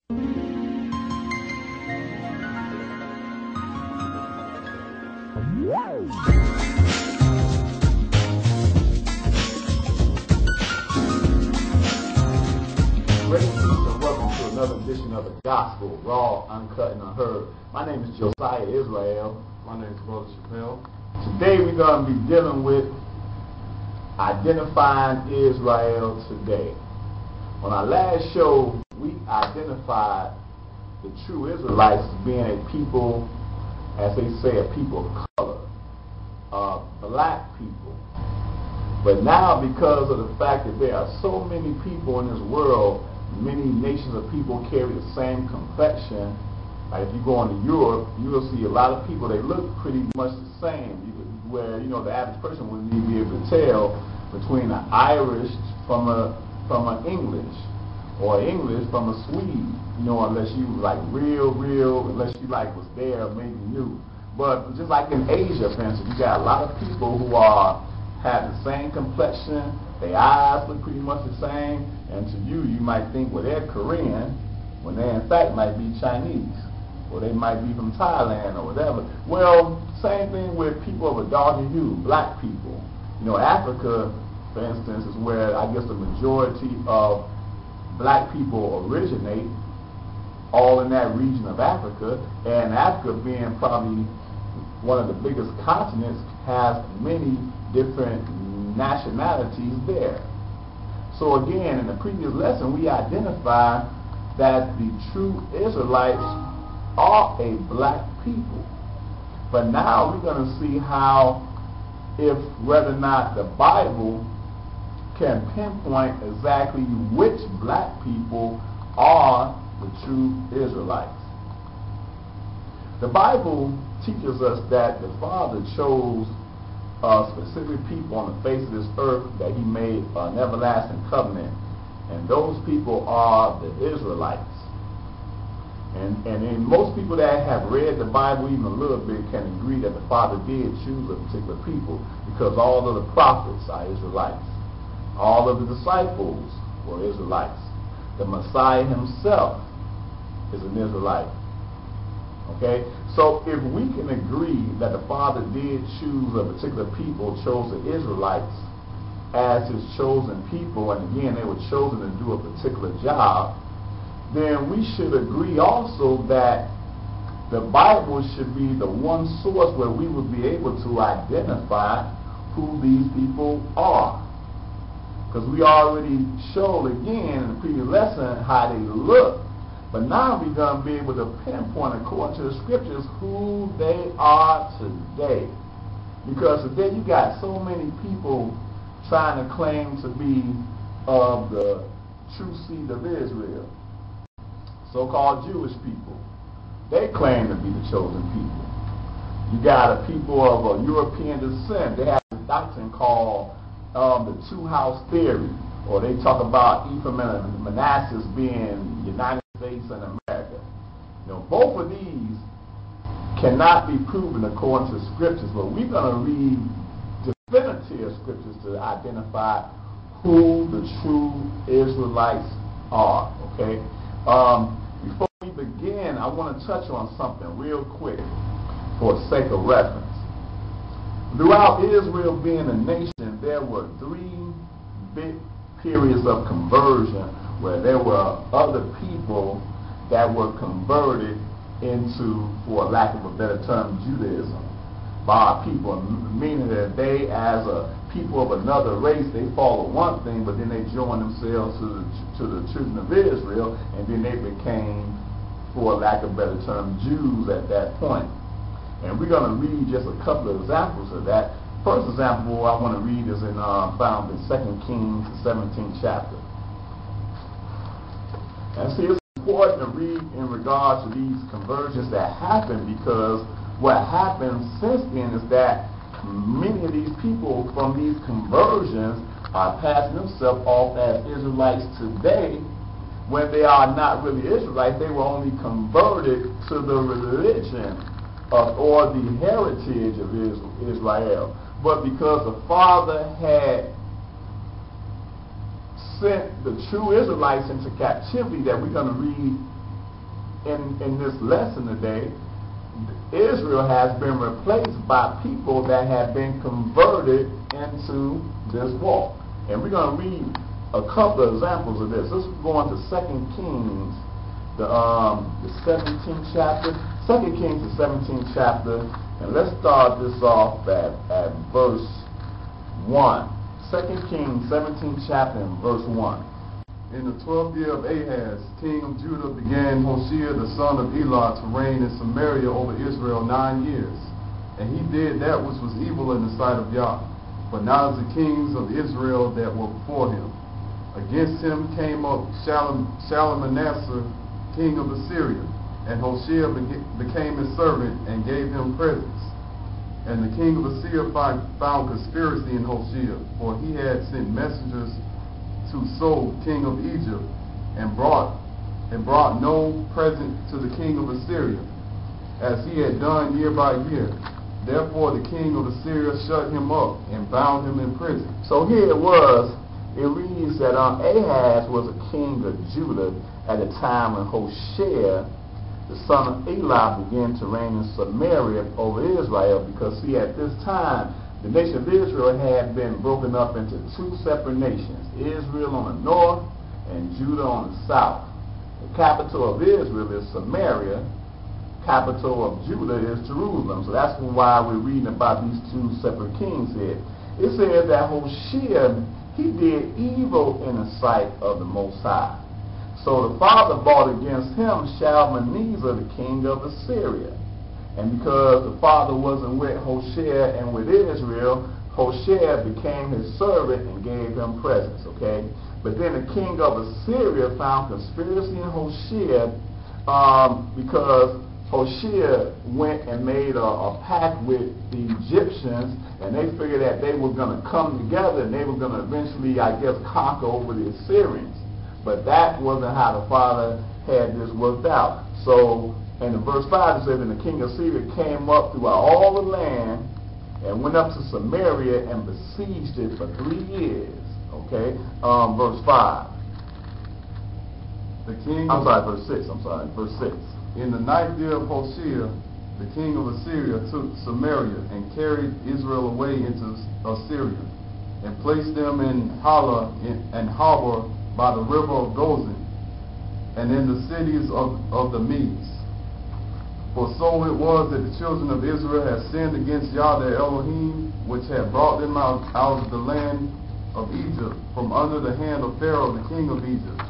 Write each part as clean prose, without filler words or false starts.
Greetings and welcome to another edition of the Gospel, raw, uncut, and unheard. My name is Josiah Israel. My name is Brother Chappelle. Today we're going to be dealing with identifying Israel today. On our last show, we identified the true Israelites as being a people, as they say, a people of color, black people. But now, because of the fact that there are so many people in this world, many nations of people carry the same complexion. Like if you go into Europe, you will see a lot of people, they look pretty much the same. Where, you know, the average person wouldn't even be able to tell between an Irish from an English, or English from a Swede, you know, unless you like real, unless you like was there or maybe knew. But just like in Asia, for instance, you got a lot of people who have the same complexion, their eyes look pretty much the same, and to you, you might think, well, they're Korean, when they in fact might be Chinese, or they might be from Thailand or whatever. Well, same thing with people of a darker hue, black people. You know, Africa, for instance, is where I guess the majority of black people originate, all in that region of Africa, and Africa being probably one of the biggest continents, has many different nationalities there. So again, in the previous lesson, we identified that the true Israelites are a black people. But now we're going to see whether or not the Bible can pinpoint exactly which black people are the true Israelites. The Bible teaches us that the Father chose specific people on the face of this earth that he made an everlasting covenant, and those people are the Israelites. And most people that have read the Bible even a little bit can agree that the Father did choose a particular people, because all of the prophets are Israelites. All of the disciples were Israelites. The Messiah himself is an Israelite. Okay? So if we can agree that the Father did choose a particular people, chose the Israelites as his chosen people, and again, they were chosen to do a particular job, then we should agree also that the Bible should be the one source where we would be able to identify who these people are. Because we already showed again in the previous lesson how they look, but now we're going to be able to pinpoint, according to the scriptures, who they are today. Because today you got so many people trying to claim to be of the true seed of Israel. So-called Jewish people. They claim to be the chosen people. You got a people of a European descent. They have a doctrine called the two-house theory, or they talk about Ephraim and Manasseh being United States and America. You know, both of these cannot be proven according to scriptures, but we're going to read definitive scriptures to identify who the true Israelites are. Okay. Before we begin, I want to touch on something real quick for sake of reference. Throughout Israel being a nation, there were three big periods of conversion where there were other people that were converted into, for lack of a better term, Judaism by people, meaning that they, as a people of another race, they follow one thing, but then they join themselves to the children of Israel, and then they became, for lack of a better term, Jews at that point. And we're going to read just a couple of examples of that. First example I want to read is found in 2 Kings, the 17th chapter. And see, it's important to read in regards to these conversions that happened, because what happened since then is that many of these people from these conversions are passing themselves off as Israelites today, when they are not really Israelites. They were only converted to the religion or the heritage of Israel. But because the Father had sent the true Israelites into captivity, that we're going to read in this lesson today, Israel has been replaced by people that have been converted into this walk. And we're going to read a couple of examples of this. Let's go on to 2 Kings, the 17th chapter. 2 Kings, the 17th chapter. And let's start this off at verse 1. 2 Kings, 17th chapter, and verse 1. In the 12th year of Ahaz, king of Judah, began Hoshea the son of Elah to reign in Samaria over Israel 9 years. And he did that which was evil in the sight of YAH. But not as the kings of Israel that were before him. Against him came up Shalmaneser, king of Assyria. And Hoshea became his servant and gave him presents. And the king of Assyria found conspiracy in Hoshea, for he had sent messengers to So, king of Egypt, and brought no present to the king of Assyria, as he had done year by year. Therefore the king of Assyria shut him up and bound him in prison. So here it reads that Ahaz was a king of Judah at the time when Hoshea, the son of Elah, began to reign in Samaria over Israel, because see, at this time the nation of Israel had been broken up into two separate nations, Israel on the north and Judah on the south. The capital of Israel is Samaria. Capital of Judah is Jerusalem. So that's why we're reading about these two separate kings here. It says that Hoshea, he did evil in the sight of the Most High. So the father brought against him Shalmaneser, the king of Assyria. And because the father wasn't with Hoshea and with Israel, Hoshea became his servant and gave him presents, okay? But then the king of Assyria found conspiracy in Hoshea because Hoshea went and made a pact with the Egyptians, and they figured that they were going to come together and they were going to eventually, I guess, conquer over the Assyrians. But that wasn't how the father had this worked out. So, and in verse 5 it says, and the king of Syria came up throughout all the land and went up to Samaria and besieged it for 3 years. Okay? Verse 5. Verse 6. Verse 6. In the 9th year of Hoshea, the king of Assyria took Samaria and carried Israel away into Assyria, and placed them in Hala and Harbor by the river of Gozan, and in the cities of the Medes. For so it was that the children of Israel had sinned against YAH their Elohim, which had brought them out of the land of Egypt, from under the hand of Pharaoh the king of Egypt,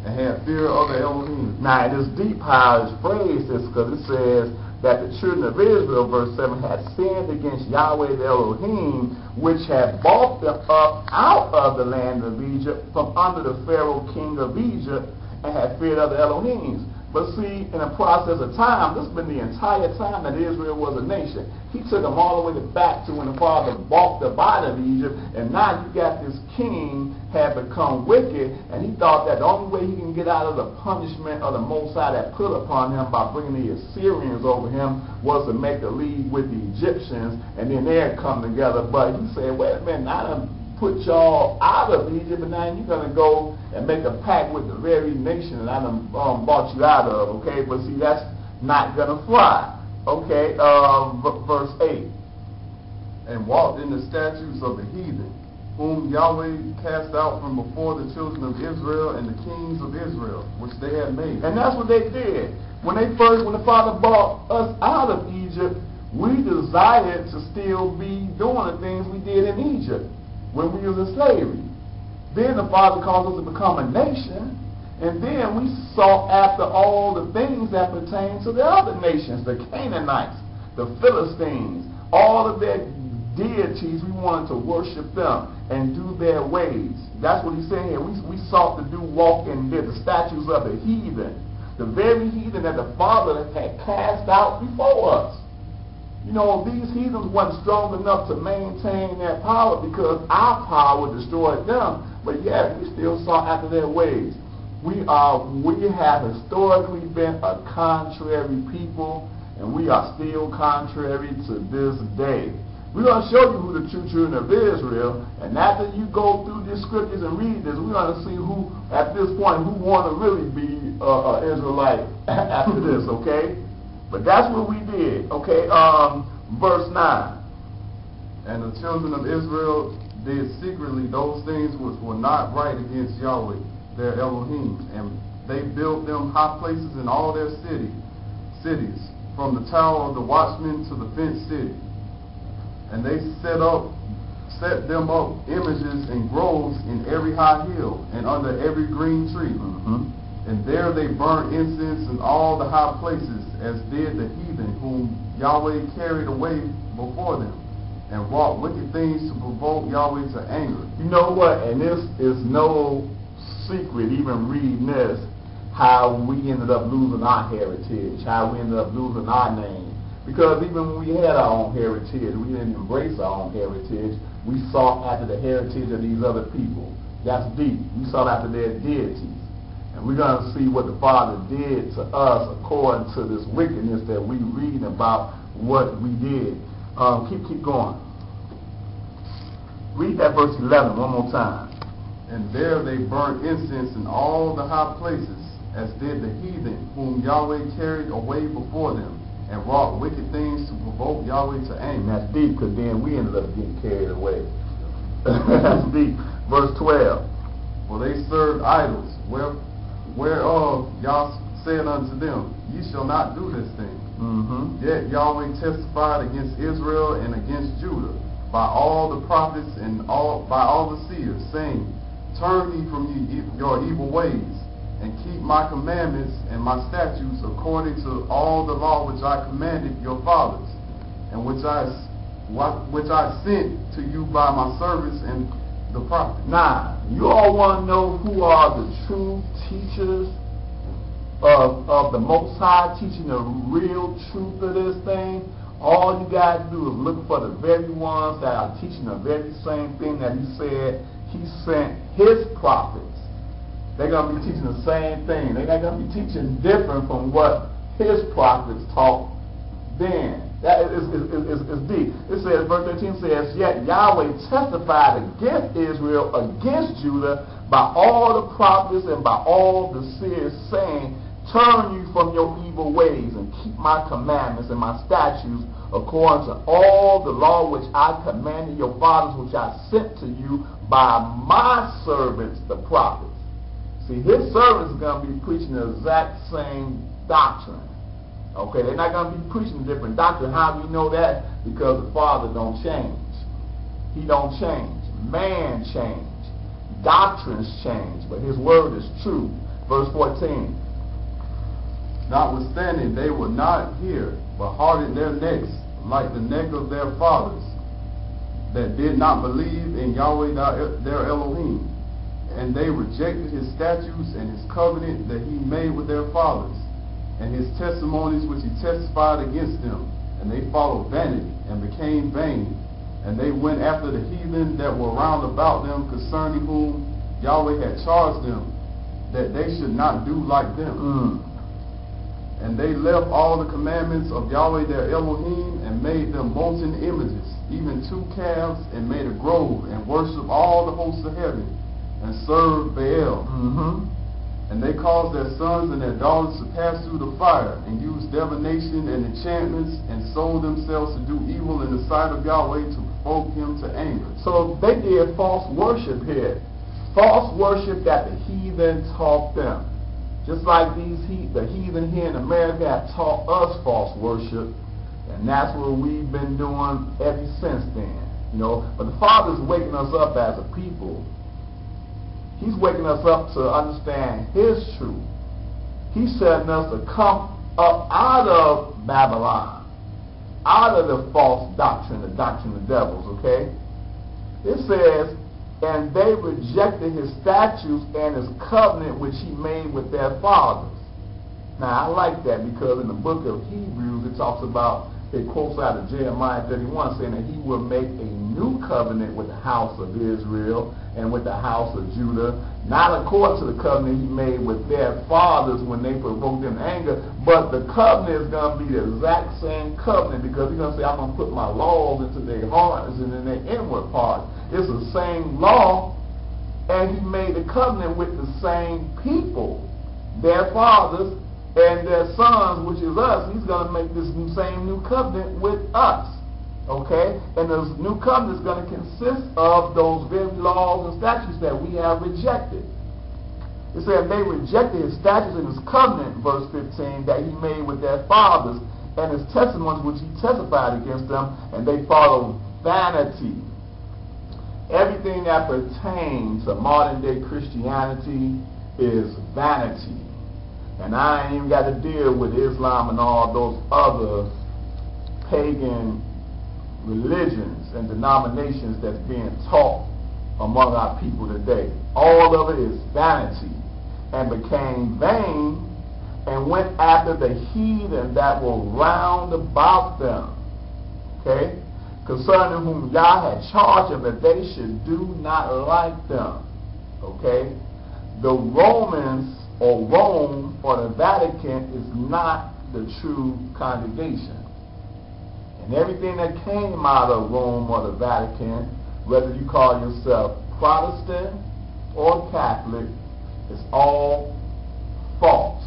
and had fear of the Elohim. Now it is deep how it's phrased this, because it says that the children of Israel, verse 7, had sinned against Yahweh the Elohim, which had brought them up out of the land of Egypt, from under the Pharaoh king of Egypt, and had feared of the Elohims. But see, in a process of time, this has been the entire time that Israel was a nation. He took them all the way back to when the father bought them out of Egypt, and now you got this king had become wicked, and he thought that the only way he can get out of the punishment of the Most High that put upon him by bringing the Assyrians over him was to make a league with the Egyptians, and then they'd come together. But he said, wait a minute, I done put y'all out of Egypt, and now you're going to go and make a pact with the very nation that I done bought you out of, okay? But see, that's not going to fly. Okay, verse 8. And walked in the statutes of the heathen, whom Yahweh cast out from before the children of Israel and the kings of Israel, which they had made. And that's what they did. When the Father brought us out of Egypt, we desired to still be doing the things we did in Egypt when we was in slavery. Then the Father caused us to become a nation, and then we sought after all the things that pertain to the other nations, the Canaanites, the Philistines, all of their deities. We wanted to worship them and do their ways. That's what he's saying here. We sought to walk in the statues of the heathen, the very heathen that the Father had cast out before us. You know, these heathens weren't strong enough to maintain their power because our power destroyed them, but yet we still sought after their ways. We have historically been a contrary people, and we are still contrary to this day. We're going to show you who the true children of Israel, and after you go through these scriptures and read this, we're going to see who, at this point, who want to really be Israelite after this, okay? But that's what we did, okay? Verse 9. And the children of Israel did secretly those things which were not right against Yahweh, their Elohim, and they built them high places in all their cities, from the tower of the watchman to the fenced city. And they set them up images and groves in every high hill and under every green tree. And there they burnt incense in all the high places, as did the heathen whom Yahweh carried away before them, and wrought wicked things to provoke Yahweh to anger. You know what? And this is no secret, even reading this, how we ended up losing our heritage, how we ended up losing our name. Because even when we had our own heritage, we didn't embrace our own heritage. We sought after the heritage of these other people. That's deep. We sought after their deities. And we're going to see what the Father did to us according to this wickedness that we read about what we did. Keep going. Read that verse 11 one more time. And there they burnt incense in all the high places, as did the heathen whom Yahweh carried away before them, and wrought wicked things to provoke Yahweh to anger. And that's deep, because then we ended up getting carried away. That's deep. Verse 12. For they served idols, whereof Yah said unto them, Ye shall not do this thing. Yet Yahweh testified against Israel and against Judah by all the prophets and by all the seers, saying, Turn ye from your evil ways, and keep my commandments and my statutes according to all the law which I commanded your fathers, and which I sent to you by my servants and the prophets. Now, you all want to know who are the true teachers of the Most High, teaching the real truth of this thing? All you got to do is look for the very ones that are teaching the very same thing that he said he sent his prophets. They're going to be teaching the same thing. They're not going to be teaching different from what his prophets taught then. That is deep. It says, verse 13 says, Yet Yahweh testified against Israel, against Judah, by all the prophets and by all the seers, saying, Turn you from your evil ways and keep my commandments and my statutes according to all the law which I commanded your fathers, which I sent to you by my servants, the prophets. See, his servants are going to be preaching the exact same doctrine. Okay, they're not going to be preaching a different doctrine. How do we know that? Because the Father don't change. He don't change. Man change. Doctrines change, but his word is true. Verse 14. Notwithstanding, they would not hear, but hardened their necks like the neck of their fathers, that did not believe in Yahweh their Elohim. And they rejected his statutes and his covenant that he made with their fathers, and his testimonies which he testified against them. And they followed vanity and became vain. And they went after the heathen that were round about them, concerning whom Yahweh had charged them, that they should not do like them. And they left all the commandments of Yahweh their Elohim, and made them molten images, even 2 calves, and made a grove, and worshipped all the hosts of heaven, and served Baal. And they caused their sons and their daughters to pass through the fire, and used divination and enchantments, and sold themselves to do evil in the sight of Yahweh to provoke him to anger. So they did false worship here. False worship that the heathen taught them. Just like the heathen here in America have taught us false worship, and that's what we've been doing ever since then. You know, but the Father's waking us up as a people. He's waking us up to understand his truth. He's setting us to come up out of Babylon, out of the false doctrine, the doctrine of devils, okay? It says, and they rejected his statutes and his covenant which he made with their fathers. Now, I like that, because in the book of Hebrews, it talks about, it quotes out of Jeremiah 31, saying that he will make a new covenant with the house of Israel and with the house of Judah, not according to the covenant he made with their fathers when they provoked him to anger, but the covenant is going to be the exact same covenant, because he's going to say, I'm going to put my laws into their hearts and in their inward parts. It's the same law, and he made a covenant with the same people. their fathers and their sons, which is us. He's going to make this same new covenant with us. Okay? And this new covenant is going to consist of those very laws and statutes that we have rejected. It said they rejected his statutes and his covenant, verse 15, that he made with their fathers, and his testimonies which he testified against them, and they followed vanity. Everything that pertains to modern day Christianity is vanity. And I ain't even got to deal with Islam and all those other pagan religions and denominations that's being taught among our people today. All of it is vanity, and became vain, and went after the heathen that were round about them. Okay? Concerning whom YAH had charged them that they should do not like them. Okay? The Romans, or Rome, or the Vatican is not the true congregation. And everything that came out of Rome or the Vatican, whether you call yourself Protestant or Catholic, is all false.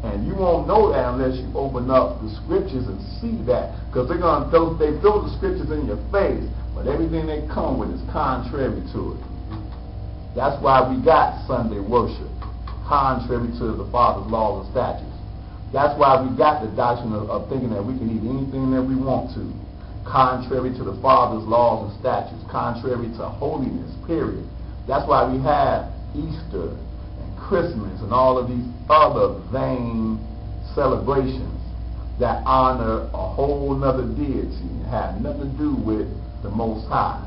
And you won't know that unless you open up the scriptures and see that. Because they're going to throw the scriptures in your face, but everything they come with is contrary to it. That's why we got Sunday worship, contrary to the Father's laws and statutes. That's why we got the doctrine of thinking that we can eat anything that we want to, contrary to the Father's laws and statutes, contrary to holiness, period. That's why we have Easter and Christmas and all of these other vain celebrations that honor a whole nother deity and have nothing to do with the Most High.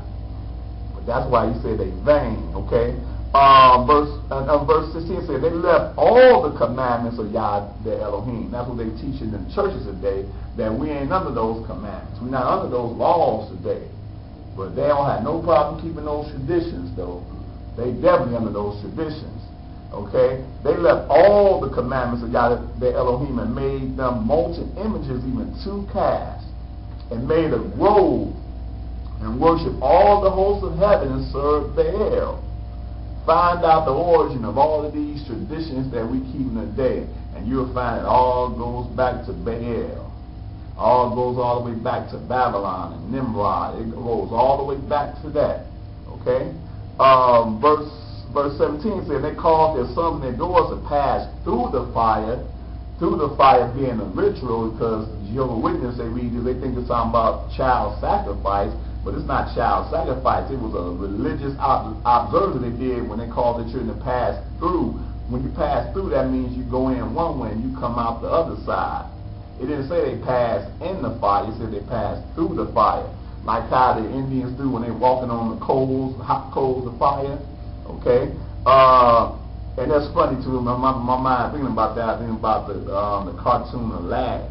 But that's why he said they vain, okay? Verse 16 says they left all the commandments of YAH their Elohim. That's what they teach in the churches today, that we ain't under those commandments. We're not under those laws today. But they don't have no problem keeping those traditions, though. They definitely under those traditions. Okay? They left all the commandments of YAH their Elohim and made them molten images, even 2 calves, and made a grove and worship all the hosts of heaven and serve Baal. Find out the origin of all of these traditions that we keep in the day, and you'll find it all goes back to Baal. All goes all the way back to Babylon and Nimrod. It goes all the way back to that. Okay? Verse 17 says they caused their sons and their daughters to pass through the fire being a ritual, because Jehovah's Witnesses, they read this, they think it's talking about child sacrifice. But it's not child sacrifice. It was a religious observance they did when they called the children to pass through. When you pass through, that means you go in one way and you come out the other side. It didn't say they passed in the fire. It said they passed through the fire. Like how the Indians do when they're walking on the coals, hot coals of fire. Okay? And that's funny too. My mind thinking about that, thinking about the cartoon Aladdin,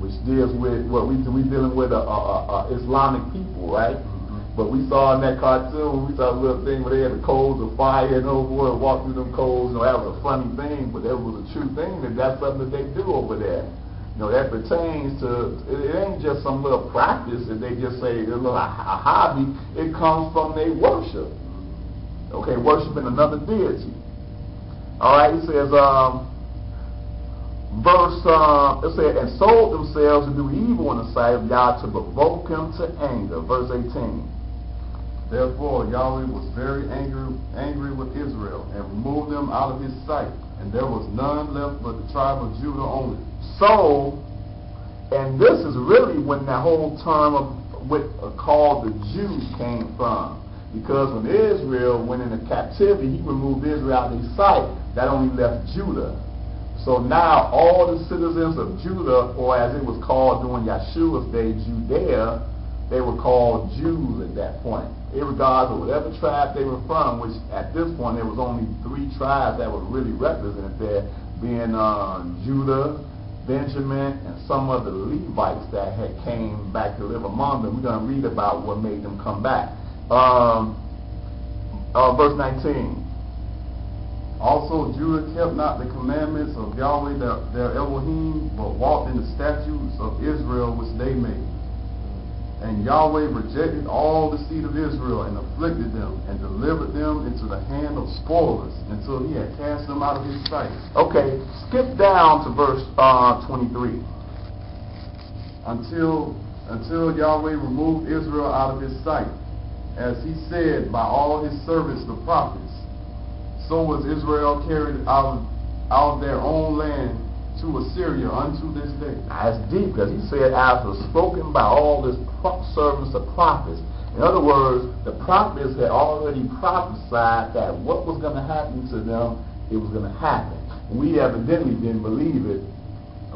which deals with what we dealing with Islamic people, right? Mm-hmm. But we saw in that cartoon, we saw a little thing where they had the coals of fire and over and walk through them coals. You know, that was a funny thing, but that was a true thing. That's something that they do over there. You know, that pertains to, it ain't just some little practice that they just say it's a hobby. It comes from their worship. Okay, worshiping another deity. All right, he says, it said, and sold themselves to do evil in the sight of YAH to provoke him to anger. Verse 18. Therefore Yahweh was very angry with Israel, and removed them out of his sight, and there was none left but the tribe of Judah only. So, and this is really when that whole term of what called the Jews came from. Because when Israel went into captivity, he removed Israel out of his sight. That only left Judah. So now all the citizens of Judah, or as it was called during Yeshua's day, Judea, they were called Jews at that point. Irregardless of whatever tribe they were from, which at this point there was only 3 tribes that were really represented there, being Judah, Benjamin, and some of the Levites that had came back to live among them. We're going to read about what made them come back. Verse 19. Also Judah kept not the commandments of Yahweh their Elohim, but walked in the statutes of Israel which they made. And Yahweh rejected all the seed of Israel and afflicted them and delivered them into the hand of spoilers until he had cast them out of his sight. Okay, skip down to verse 23. Until Yahweh removed Israel out of his sight, as he said by all his servants the prophets. So was Israel carried out of their own land to Assyria unto this day. That's deep, because he said, as was spoken by all his servants the prophets. In other words, the prophets had already prophesied that what was going to happen to them, it was going to happen. We evidently didn't believe it,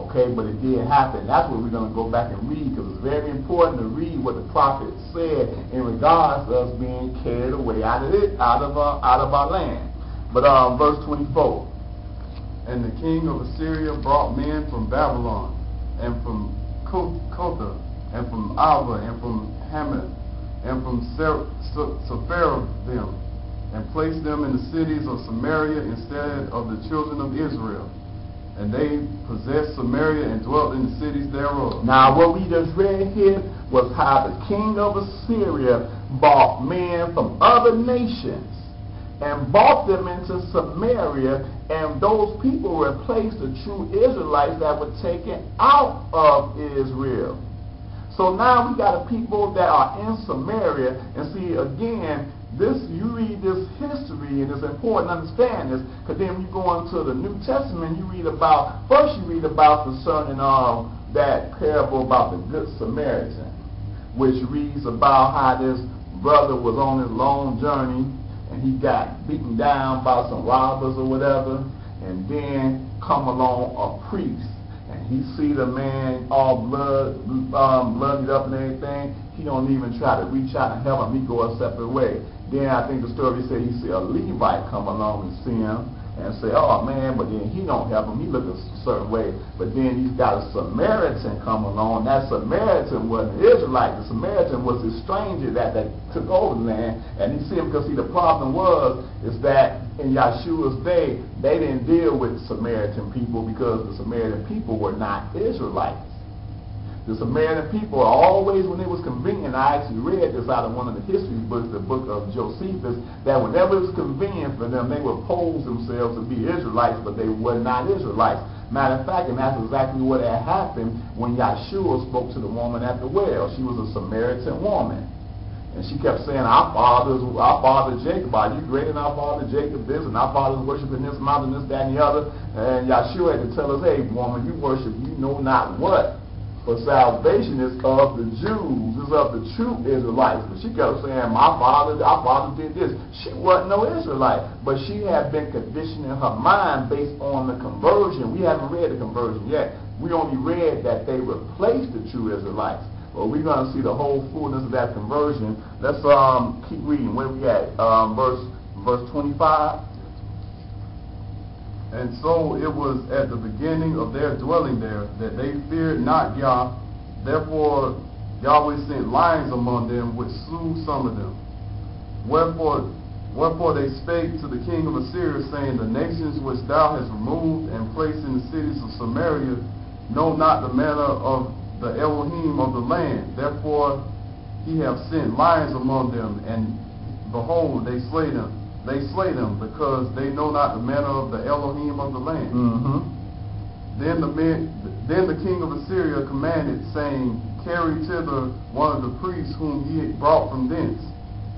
okay, but it did happen. That's what we're going to go back and read, because it's very important to read what the prophets said in regards to us being carried away out of our land. But verse 24. And the king of Assyria brought men from Babylon, and from Kotha, and from Alva, and from Hamath, and from Sepharvaim, and placed them in the cities of Samaria instead of the children of Israel. And they possessed Samaria and dwelt in the cities thereof. Now what we just read here was how the king of Assyria brought men from other nations and brought them into Samaria, and those people replaced the true Israelites that were taken out of Israel. So now we got a people that are in Samaria, and see again, you read this history, and it's important to understand this, because then when you go into the New Testament, you read about concerning that parable about the Good Samaritan, which reads about how this brother was on his long journey, and he got beaten down by some robbers or whatever, and then come along a priest, and he see the man all bloodied up and everything. He don't even try to reach out and help him. He go a separate way. Then I think the story said he see a Levite come along and see him and say, oh man, but then he don't help him. He look a certain way. But then he's got a Samaritan come along. That Samaritan wasn't an Israelite. The Samaritan was a stranger that took over the land. And he see him because, see, the problem is that in Yeshua's day, they didn't deal with Samaritan people because the Samaritan people were not Israelites. The Samaritan people always, when it was convenient, I actually read this out of one of the history books, the book of Josephus, that whenever it was convenient for them, they would pose themselves to be Israelites, but they were not Israelites. Matter of fact, and that's exactly what had happened when Yeshua spoke to the woman at the well. She was a Samaritan woman. And she kept saying, our father Jacob, are you greater than our father Jacob this, and our father's worshiping this mountain, this, that, and the other. And Yeshua had to tell us, hey, woman, you worship you know not what. For salvation is of the Jews, is of the true Israelites. But she kept saying, our father did this. She wasn't no Israelite. But she had been conditioning her mind based on the conversion. We haven't read the conversion yet. We only read that they replaced the true Israelites. Well, we're going to see the whole fullness of that conversion. Let's keep reading. Where we at? Verse 25. And so it was at the beginning of their dwelling there that they feared not Yah. Therefore Yahweh sent lions among them, which slew some of them. Wherefore they spake to the king of Assyria, saying, the nations which thou hast removed and placed in the cities of Samaria know not the manner of the Elohim of the land. Therefore he hath sent lions among them, and behold, they slay them. They slay them because they know not the manner of the Elohim of the land. Mm-hmm. Then the king of Assyria commanded, saying, carry thither one of the priests whom ye had brought from thence,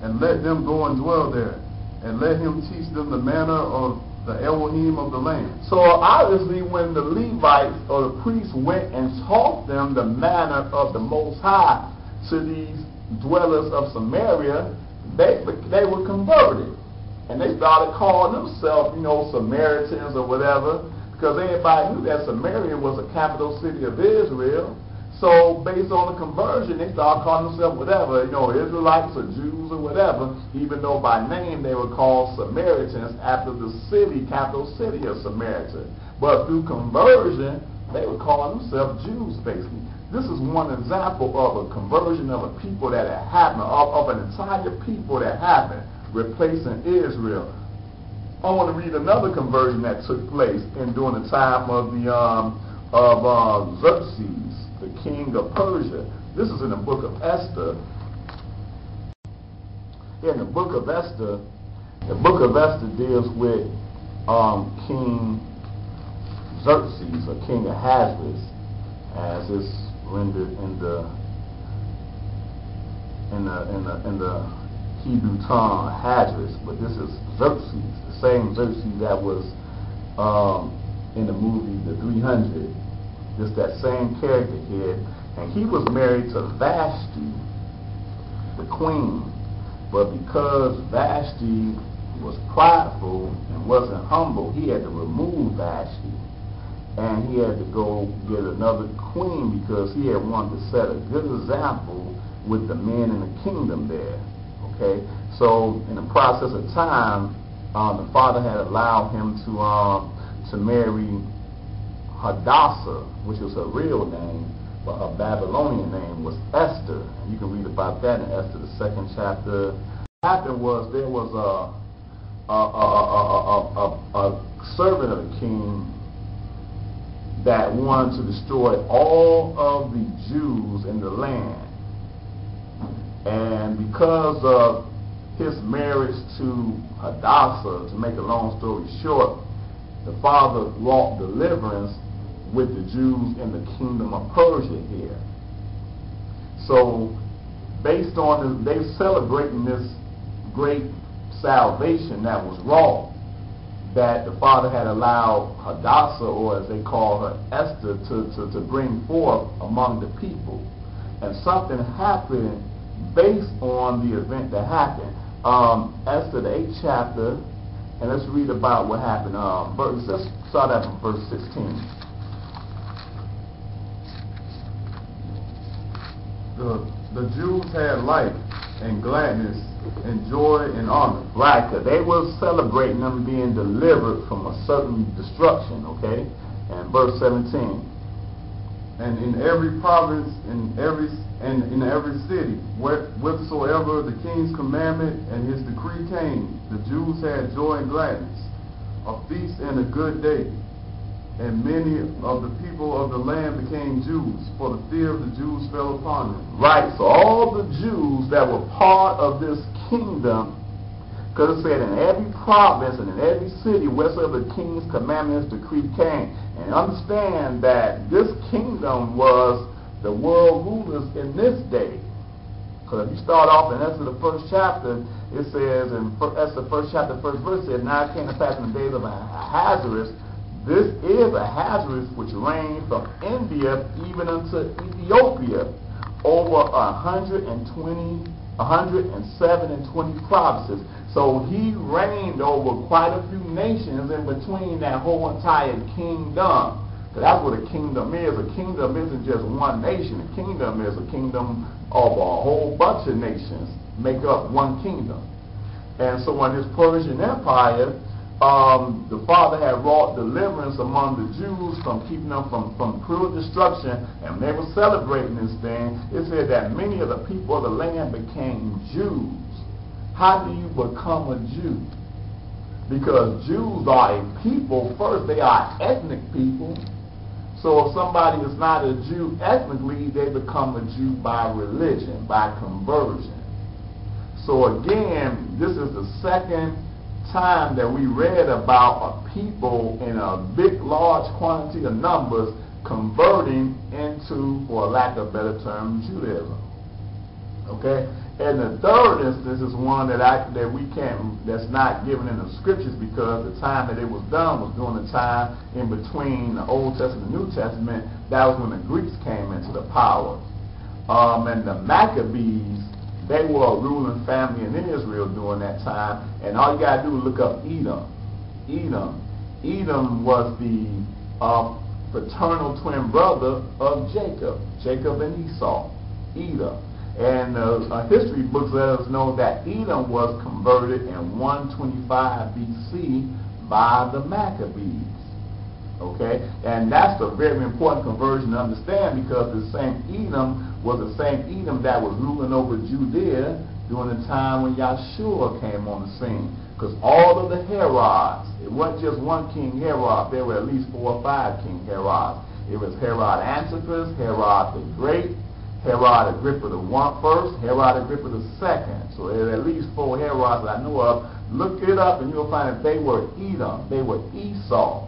and let them go and dwell there, and let him teach them the manner of the Elohim of the land. So obviously when the Levites or the priests went and taught them the manner of the Most High to these dwellers of Samaria, they were converted. And they started calling themselves, Samaritans or whatever, because everybody knew that Samaria was a capital city of Israel. So based on the conversion, they started calling themselves whatever, Israelites or Jews or whatever, even though by name they were called Samaritans after the capital city of Samaria. But through conversion, they were calling themselves Jews, basically. This is one example of a conversion of a people that had happened, of an entire people that happened, replacing Israel. I want to read another conversion that took place during the time of Xerxes, the king of Persia. This is in the book of Esther. In the book of Esther deals with King Xerxes, or King Ahasuerus, as is rendered in the Hebrew tongue, Ahasuerus, but this is Xerxes, the same Xerxes that was in the movie The 300. Just that same character here, and he was married to Vashti, the queen. But because Vashti was prideful and wasn't humble, he had to remove Vashti, and he had to go get another queen because he had wanted to set a good example with the men in the kingdom there. Okay, so in the process of time, the father had allowed him to marry Hadassah, which was her real name, but her Babylonian name was Esther. And you can read about that in Esther, the 2nd chapter. What happened was there was a servant of the king that wanted to destroy all of the Jews in the land. And because of his marriage to Hadassah, to make a long story short, the father wrought deliverance with the Jews in the kingdom of Persia here. So based on this, they celebrating this great salvation that was wrought, that the father had allowed Hadassah, or as they call her, Esther, to bring forth among the people. And something happened based on the event that happened. Esther, the 8th chapter, and let's read about what happened. Let's start at verse 16. The Jews had life and gladness and joy and honor. Right, because they were celebrating them being delivered from a certain destruction, okay? And verse 17. And in every province, in every city, whithersoever the king's commandment and his decree came, the Jews had joy and gladness, a feast and a good day. And many of the people of the land became Jews, for the fear of the Jews fell upon them. Right, so all the Jews that were part of this kingdom, because it said in every province and in every city, wheresoever the king's commandments decree came. And understand that this kingdom was the world rulers in this day. Because if you start off in Esther, the 1st chapter, it says in Esther, 1st chapter, 1st verse, it says, now it came to pass in the days of Ahasuerus. This is Ahasuerus, which reigned from India even unto Ethiopia, over 107 and 20 provinces. So he reigned over quite a few nations in between that whole entire kingdom. So that's what a kingdom is. A kingdom isn't just one nation. A kingdom is a kingdom of a whole bunch of nations make up one kingdom. And so in this Persian Empire, the father had wrought deliverance among the Jews from keeping them from cruel destruction, and they were celebrating this thing. It said that many of the people of the land became Jews. How do you become a Jew? Because Jews are a people first. They are ethnic people. So if somebody is not a Jew ethnically, they become a Jew by religion, by conversion. So again, this is the second time that we read about a people in a big, large quantity of numbers converting into, for lack of a better term, Judaism. Okay, and the third instance is one that's not given in the scriptures, because the time that it was done was during the time in between the Old Testament and the New Testament. That was when the Greeks came into the power, and the Maccabees. They were a ruling family in Israel during that time, and all you got to do is look up Edom. Edom was the fraternal twin brother of Jacob and Esau, Edom. And history books let us know that Edom was converted in 125 BC by the Maccabees. Okay, and that's a very important conversion to understand, because the same Edom was the same Edom that was ruling over Judea during the time when Yahshua came on the scene. Because all of the Herods, it wasn't just one King Herod, there were at least 4 or 5 King Herods. It was Herod Antipas, Herod the Great, Herod Agrippa the first, Herod Agrippa the second. So there are at least 4 Herods that I know of. Look it up and you'll find that they were Edom. They were Esau.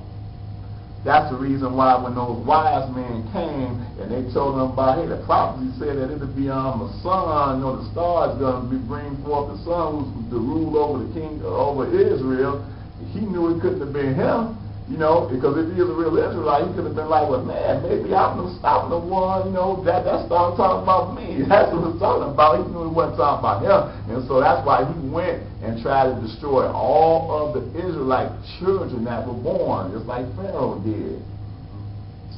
That's the reason why when those wise men came and they told them about, hey, the prophecy said that it'll be a son, the star is going to be bring forth the son who's to rule over the king, over Israel. He knew it couldn't have been him, because if he is a real Israelite, he could have been like, well, man, maybe I'm the one, that started talking about me. That's what he was talking about. He knew he wasn't talking about him. And so that's why he went and tried to destroy all of the Israelite children that were born, just like Pharaoh did.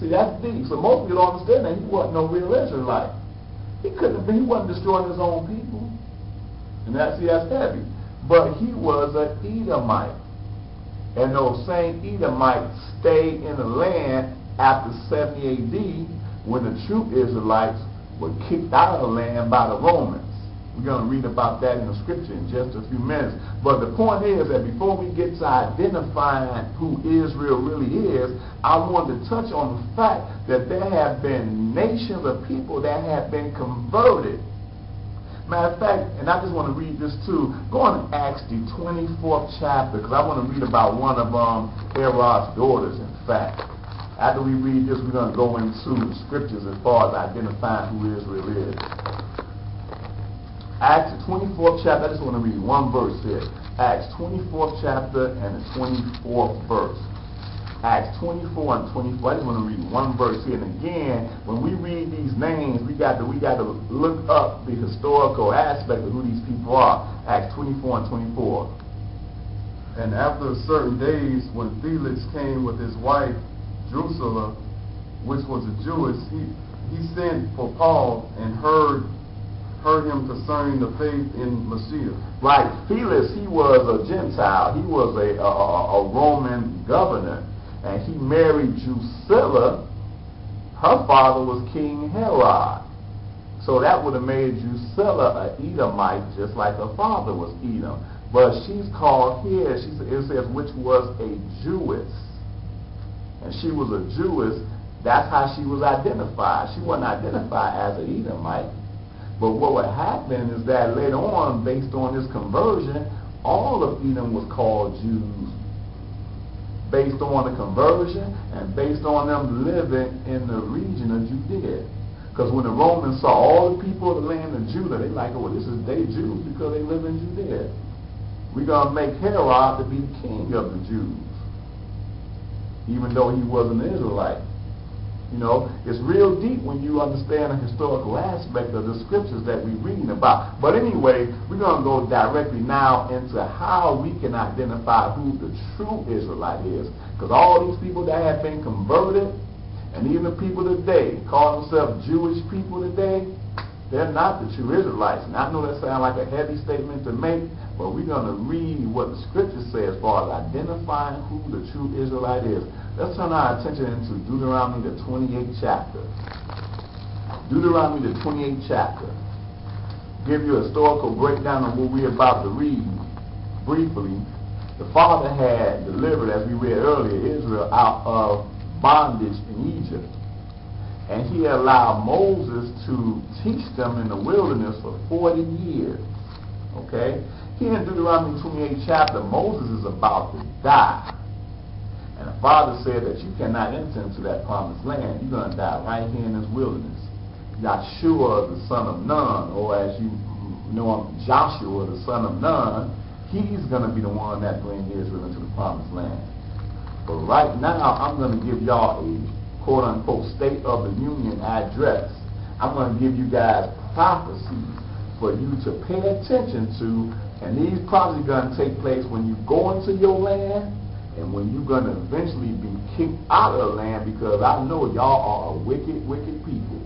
See, that's deep. So most people don't understand that he wasn't no real Israelite. He couldn't have been. He wasn't destroying his own people. And that's heavy. But he was an Edomite. And those same Edomites stayed in the land after 70 AD when the true Israelites were kicked out of the land by the Romans. We're going to read about that in the scripture in just a few minutes. But the point is that before we get to identifying who Israel really is, I want to touch on the fact that there have been nations of people that have been converted. Matter of fact, and I just want to read this too. Go on to Acts the 24th chapter, because I want to read about one of Herod's daughters, in fact. After we read this, we're going to go into the scriptures as far as identifying who Israel is. Acts the 24th chapter, I just want to read one verse here. Acts 24th chapter and the 24th verse. Acts 24 and 24. I just want to read one verse here. And again, when we read these names, we got to look up the historical aspect of who these people are. Acts 24 and 24. And after certain days, when Felix came with his wife Drusilla, which was a Jewess, he sent for Paul and heard him concerning the faith in Messiah. Right. Felix, he was a Gentile. He was a Roman governor. And he married Drusilla. Her father was King Herod. So that would have made Drusilla an Edomite, just like her father was Edom. But she's called here, it says, which was a Jewess. And she was a Jewess. That's how she was identified. She wasn't identified as an Edomite. But what would happen is that later on, based on this conversion, all of Edom was called Jews. Based on the conversion and based on them living in the region of Judea. Because when the Romans saw all the people of the land of Judah, they like, oh, this is they Jews because they live in Judea. We're going to make Herod to be the king of the Jews, even though he wasn't an Israelite. It's real deep when you understand the historical aspect of the scriptures that we're reading about. But anyway, we're going to go directly now into how we can identify who the true Israelite is. Because all these people that have been converted, and even the people today, call themselves Jewish people today, they're not the true Israelites. And I know that sounds like a heavy statement to make, but we're going to read what the scripture says as far as identifying who the true Israelite is. Let's turn our attention into Deuteronomy the 28th chapter. Deuteronomy the 28th chapter. Give you a historical breakdown of what we're about to read briefly. The Father had delivered, as we read earlier, Israel out of bondage in Egypt. And he allowed Moses to teach them in the wilderness for 40 years. Okay? Here in Deuteronomy 28th chapter, Moses is about to die. And the Father said that you cannot enter into that promised land. You're going to die right here in this wilderness. Joshua, the son of Nun, or as you know him, Joshua, the son of Nun, he's going to be the one that brings Israel into the promised land. But right now, I'm going to give y'all a quote-unquote State of the Union address. I'm going to give you guys prophecies for you to pay attention to, and these prophecies are going to take place when you go into your land and when you're going to eventually be kicked out of the land, because I know y'all are a wicked, wicked people.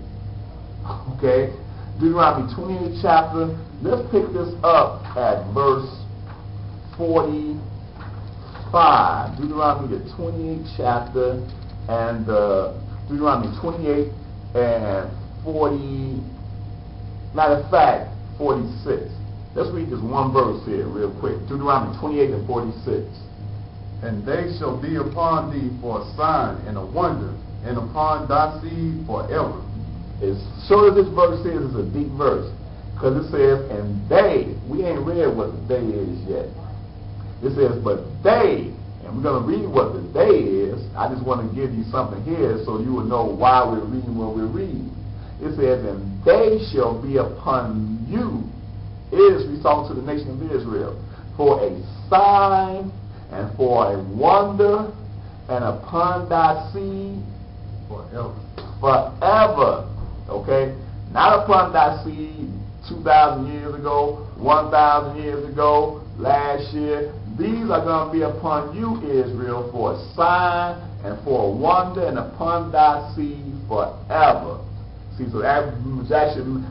Okay? Deuteronomy 28th chapter, let's pick this up at verse 45. Deuteronomy the 28th chapter and Deuteronomy 28 and 40, matter of fact, 46. Let's read this one verse here real quick. Deuteronomy 28 and 46. And they shall be upon thee for a sign and a wonder, and upon thy seed forever. As short as this verse is, it's a deep verse. Because it says, and they, we ain't read what the they is yet. It says, but they, and we're going to read what the they is. I just want to give you something here so you will know why we're reading what we're reading. It says, and they shall be upon you, he's talking to the nation of Israel, for a sign and for a wonder, and upon thy seed forever. Forever. Okay? Not upon thy seed 2,000 years ago, 1,000 years ago, last year. These are going to be upon you, Israel, for a sign and for a wonder, and upon thy seed forever. See, so that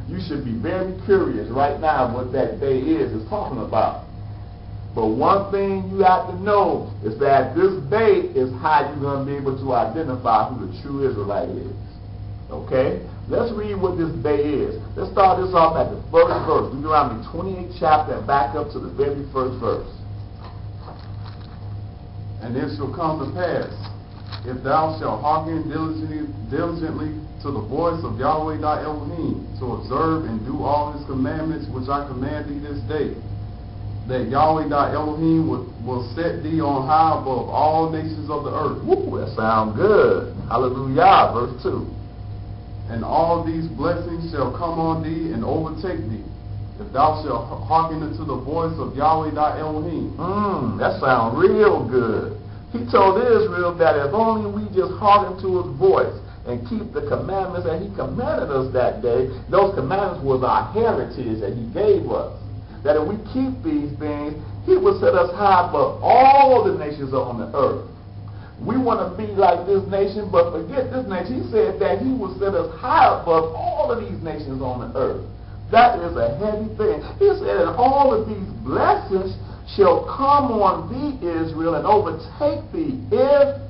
you should be very curious right now what that day is talking about. But one thing you have to know is that this day is how you're going to be able to identify who the true Israelite is. Okay? Let's read what this day is. Let's start this off at the first verse. Deuteronomy 28th chapter and back up to the very first verse. And it shall come to pass, if thou shalt hearken diligently to the voice of Yahweh thy Elohim, to observe and do all his commandments which I command thee this day, that Yahweh thy Elohim will set thee on high above all nations of the earth. Woo, that sounds good. Hallelujah. Verse 2. And all these blessings shall come on thee and overtake thee, if thou shalt hearken unto the voice of Yahweh thy Elohim. That sounds real good. He told Israel that if only we just hearken to his voice and keep the commandments that he commanded us that day, those commandments was our heritage that he gave us. That if we keep these things, he will set us high above all the nations on the earth. We want to be like this nation, but forget this nation. He said that he will set us high above all of these nations on the earth. That is a heavy thing. He said, and all of these blessings shall come on thee, Israel, and overtake thee if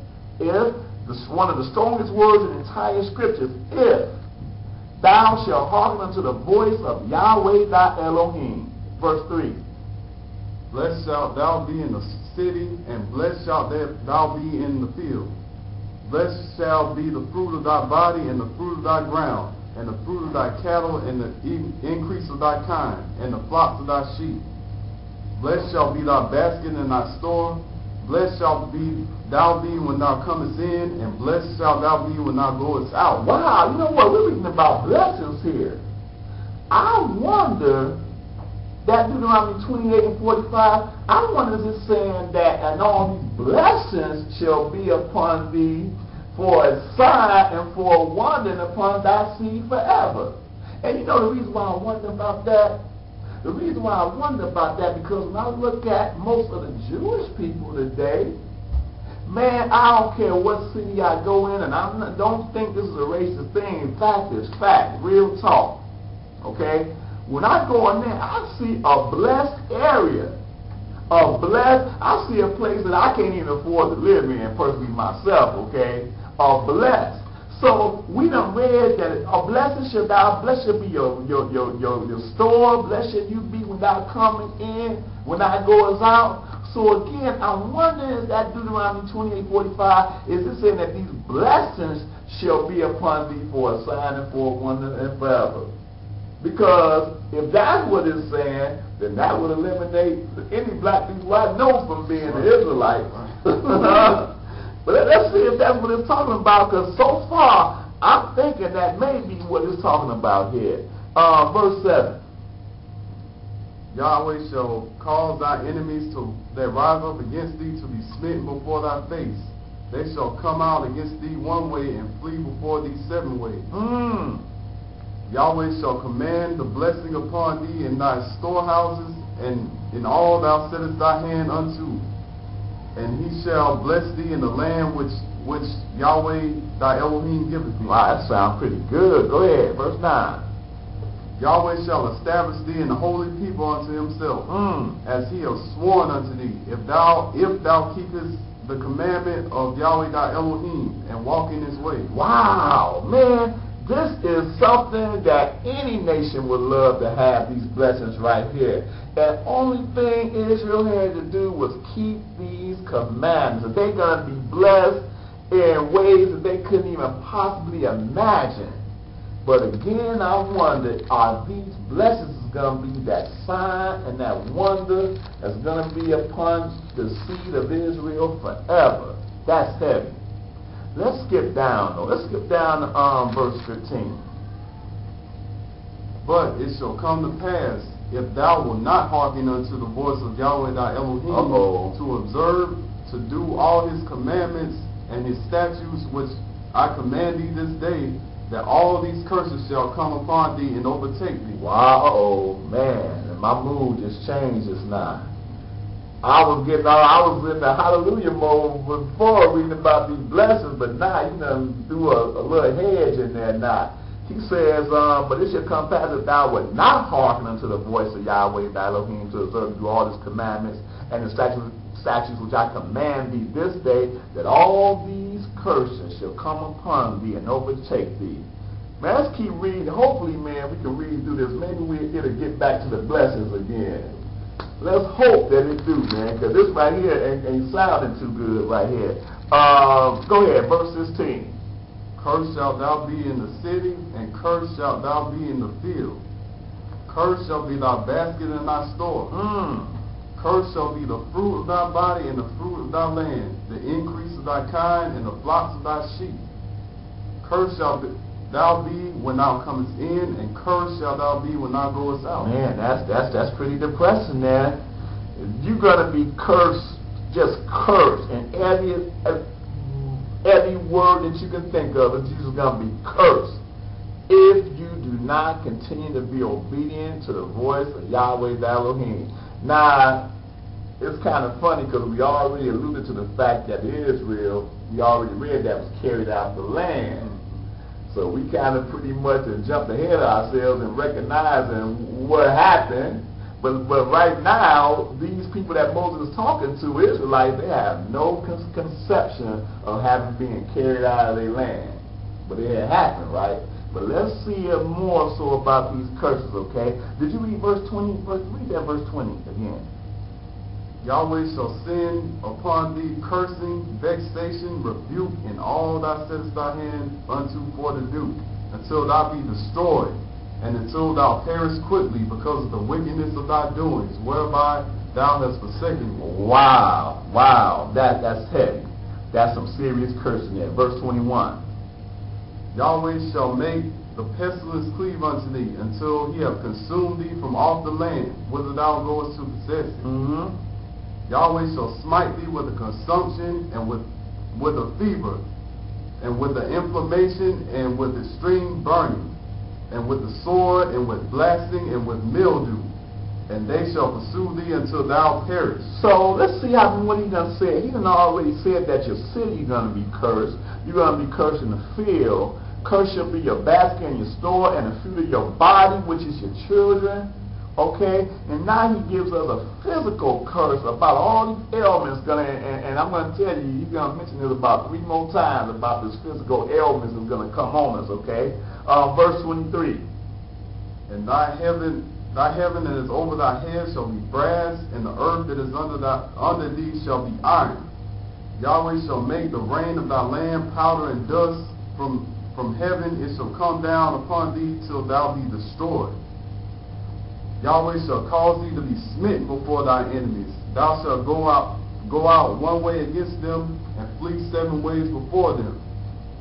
one of the strongest words in the entire scriptures, if thou shalt hearken unto the voice of Yahweh thy Elohim. Verse 3. Blessed shalt thou be in the city, and blessed shalt thou be in the field. Blessed shall be the fruit of thy body, and the fruit of thy ground, and the fruit of thy cattle, and the increase of thy kind, and the flocks of thy sheep. Blessed shall be thy basket and thy store. Blessed shalt thou be when thou comest in, and blessed shalt thou be when thou goest out. Wow, you know what? We're reading about blessings here. I wonder that Deuteronomy 28 and 45, I wonder is it saying that, and all these blessings shall be upon thee for a sign and for a wonder, and upon thy seed forever. And you know the reason why I wonder about that? The reason why I wonder about that, because when I look at most of the Jewish people today, man, I don't care what city I go in, and don't think this is a racist thing. In fact, it's fact, real talk. Okay? When I go in there, I see a blessed area. I see a place that I can't even afford to live in personally myself, okay? Blessed. So we done read that a blessing shall be your store, blessed shall you be when thou coming in, when thou goes out. So again, I'm wondering, is that Deuteronomy 28:45, is it saying that these blessings shall be upon thee for a sign and for a wonder and forever? Because if that's what it's saying, then that would eliminate any black people I know from being an Israelite. But let's see if that's what it's talking about, because so far, I'm thinking that may be what it's talking about here. Verse 7. Yahweh shall cause thy enemies that rise up against thee to be smitten before thy face. They shall come out against thee one way and flee before thee 7 ways. Yahweh shall command the blessing upon thee in thy storehouses, and in all thou settest thy hand unto. And he shall bless thee in the land which Yahweh thy Elohim giveth thee. Wow, that sounds pretty good. Go ahead, verse 9. Yahweh shall establish thee in the holy people unto himself, as he hath sworn unto thee, if thou keepest the commandment of Yahweh thy Elohim, and walk in his way. Wow, man, this is something that any nation would love to have, these blessings right here. And only thing Israel had to do was keep these commandments. And they're going to be blessed in ways that they couldn't even possibly imagine. But again, I wonder, are these blessings going to be that sign and that wonder that's going to be upon the seed of Israel forever? That's heavy. Let's skip down, though. Let's skip down to verse 15. But it shall come to pass, if thou wilt not hearken unto the voice of Yahweh thy Elohim, to observe, to do all his commandments and his statutes which I command thee this day, that all these curses shall come upon thee and overtake thee. Wow, man, my mood just changed just now. I was in the hallelujah mode before reading about these blessings, but now you done threw a little hedge in there now. He says, but it shall come pass if thou wilt not hearken unto the voice of Yahweh thy Elohim, to observe to do all his commandments and the statutes which I command thee this day, that all these curses shall come upon thee and overtake thee. Man, let's keep reading. Hopefully, man, we can read through this. Maybe it'll get back to the blessings again. Let's hope that it do, man, because this right here ain't sounding too good right here. Go ahead, verse 16. Cursed shalt thou be in the city, and cursed shalt thou be in the field. Cursed shall be thy basket and thy store. Cursed shall be the fruit of thy body and the fruit of thy land, the increase of thy kind and the flocks of thy sheep. Cursed shalt thou be when thou comest in, and cursed shalt thou be when thou goest out. Man, that's pretty depressing there. You're gonna be cursed, just cursed, and every word that you can think of, and Jesus is gonna be cursed if you do not continue to be obedient to the voice of Yahweh thy Elohim. Now, it's kind of funny because we already alluded to the fact that Israel, we already read that was carried out the land. So we kind of pretty much jumped ahead of ourselves and recognizing what happened. But right now, these people that Moses is talking to, Israelites, they have no conception of having been carried out of their land. But it had happened, right? But let's see more so about these curses, okay? Did you read verse 20? Read that verse 20 again. Yahweh shall send upon thee cursing, vexation, rebuke, and all thou settest thy hand unto for to do, until thou be destroyed, and until thou perish quickly because of the wickedness of thy doings, whereby thou hast forsaken me. Wow, that's heavy. That's some serious cursing there. Verse 21. Yahweh shall make the pestilence cleave unto thee, until he have consumed thee from off the land, whither thou goest to possess it. Yahweh shall smite thee with a consumption, and with a fever, and with the inflammation, and with extreme burning, and with the sword, and with blasting, and with mildew, and they shall pursue thee until thou perish. So let's see what he done said. He done already said that your city is going to be cursed. You're going to be cursed in the field. Cursed shall be your basket and your store, and the fruit of your body, which is your children. Okay, and now he gives us a physical curse about all these ailments and I'm going to tell you, he's going to mention this about 3 more times about this physical ailments that's going to come on us. Okay, verse 23. And thy heaven that is over thy head shall be brass, and the earth that is under thee shall be iron. Yahweh shall make the rain of thy land powder and dust from heaven. It shall come down upon thee till thou be destroyed. Yahweh shall cause thee to be smitten before thy enemies. Thou shalt go out one way against them, and flee 7 ways before them,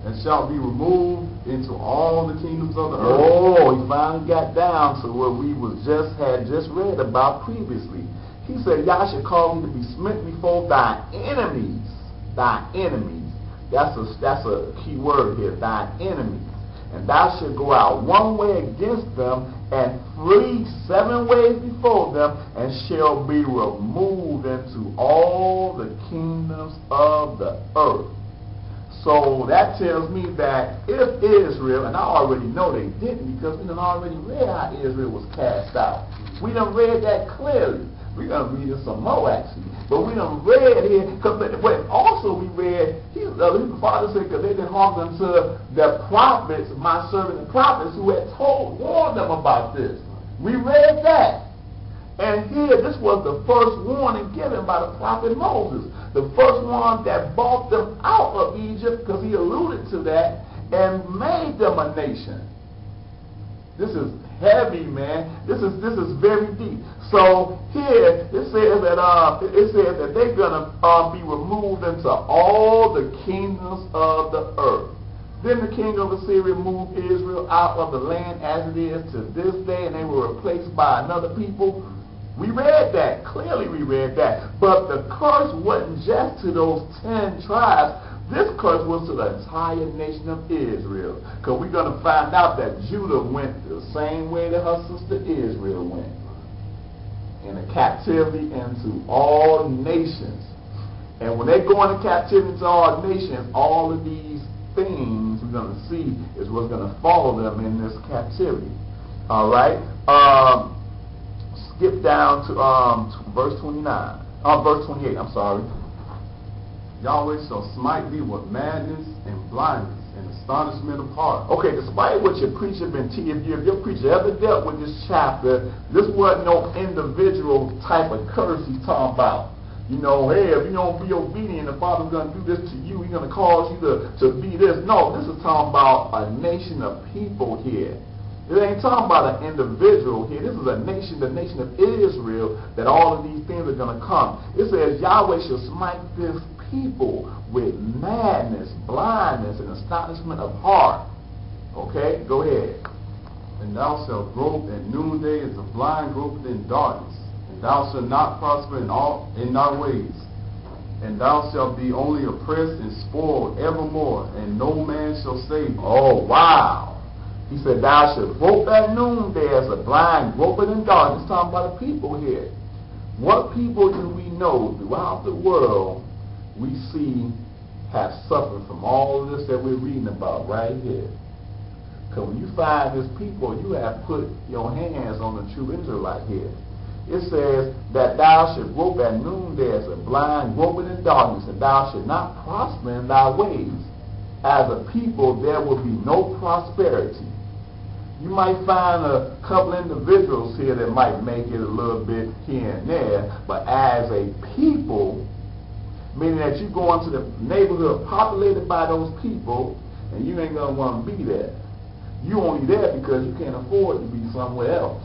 and shalt be removed into all the kingdoms of the earth. Oh, he finally got down to what we had just read about previously. He said, Yah shall cause thee to be smitten before thy enemies. Thy enemies. That's a key word here, thy enemies. And thou shalt go out one way against them, and flee 7 ways before them, and shall be removed into all the kingdoms of the earth. So that tells me that if Israel, and I already know they didn't, because we done already read how Israel was cast out. We done read that clearly. We're going to read it some more, actually. But we done read here, but also we read, the Father said, because they didn't hearken unto the prophets, my servants and prophets, who had warned them about this. We read that. And here, this was the first warning given by the prophet Moses. The first one that brought them out of Egypt, because he alluded to that, and made them a nation. This is heavy, man. This is very deep. So here it says that they're gonna be removed into all the kingdoms of the earth. Then the king of Assyria moved Israel out of the land as it is to this day, and they were replaced by another people. We read that. Clearly we read that. But the curse wasn't just to those 10 tribes. This curse was to the entire nation of Israel. Because we're going to find out that Judah went the same way that her sister Israel went. In a captivity into all nations. And when they go into captivity into all nations, all of these things we're going to see is what's going to follow them in this captivity. All right? Skip down to verse 29. Verse 28, I'm sorry. Yahweh shall smite thee with madness and blindness and astonishment of heart. Okay, despite what your preacher been teaching, if your preacher ever dealt with this chapter, this wasn't no individual type of curse he's talking about. You know, hey, if you don't be obedient, the Father's going to do this to you. He's going to cause you to be this. No, this is talking about a nation of people here. It ain't talking about an individual here. This is a nation, the nation of Israel, that all of these things are going to come. It says, Yahweh shall smite this people with madness, blindness, and astonishment of heart. Okay, go ahead. And thou shalt grope at noonday as a blind gropeth in darkness. And thou shalt not prosper in thy ways. And thou shalt be only oppressed and spoiled evermore, and no man shall save thee. Oh, wow. He said, thou shalt grope at noonday as a blind groping in darkness. Talking about the people here. What people do we know throughout the world we see have suffered from all of this that we're reading about right here? Because when you find this people, you have put your hands on the true Israelite here. It says that thou shalt grope at noonday as a blind groping in darkness, and thou shalt not prosper in thy ways. As a people, there will be no prosperity. You might find a couple individuals here that might make it a little bit here and there, but as a people, meaning that you go into the neighborhood populated by those people, and you ain't going to want to be there. You only there because you can't afford to be somewhere else.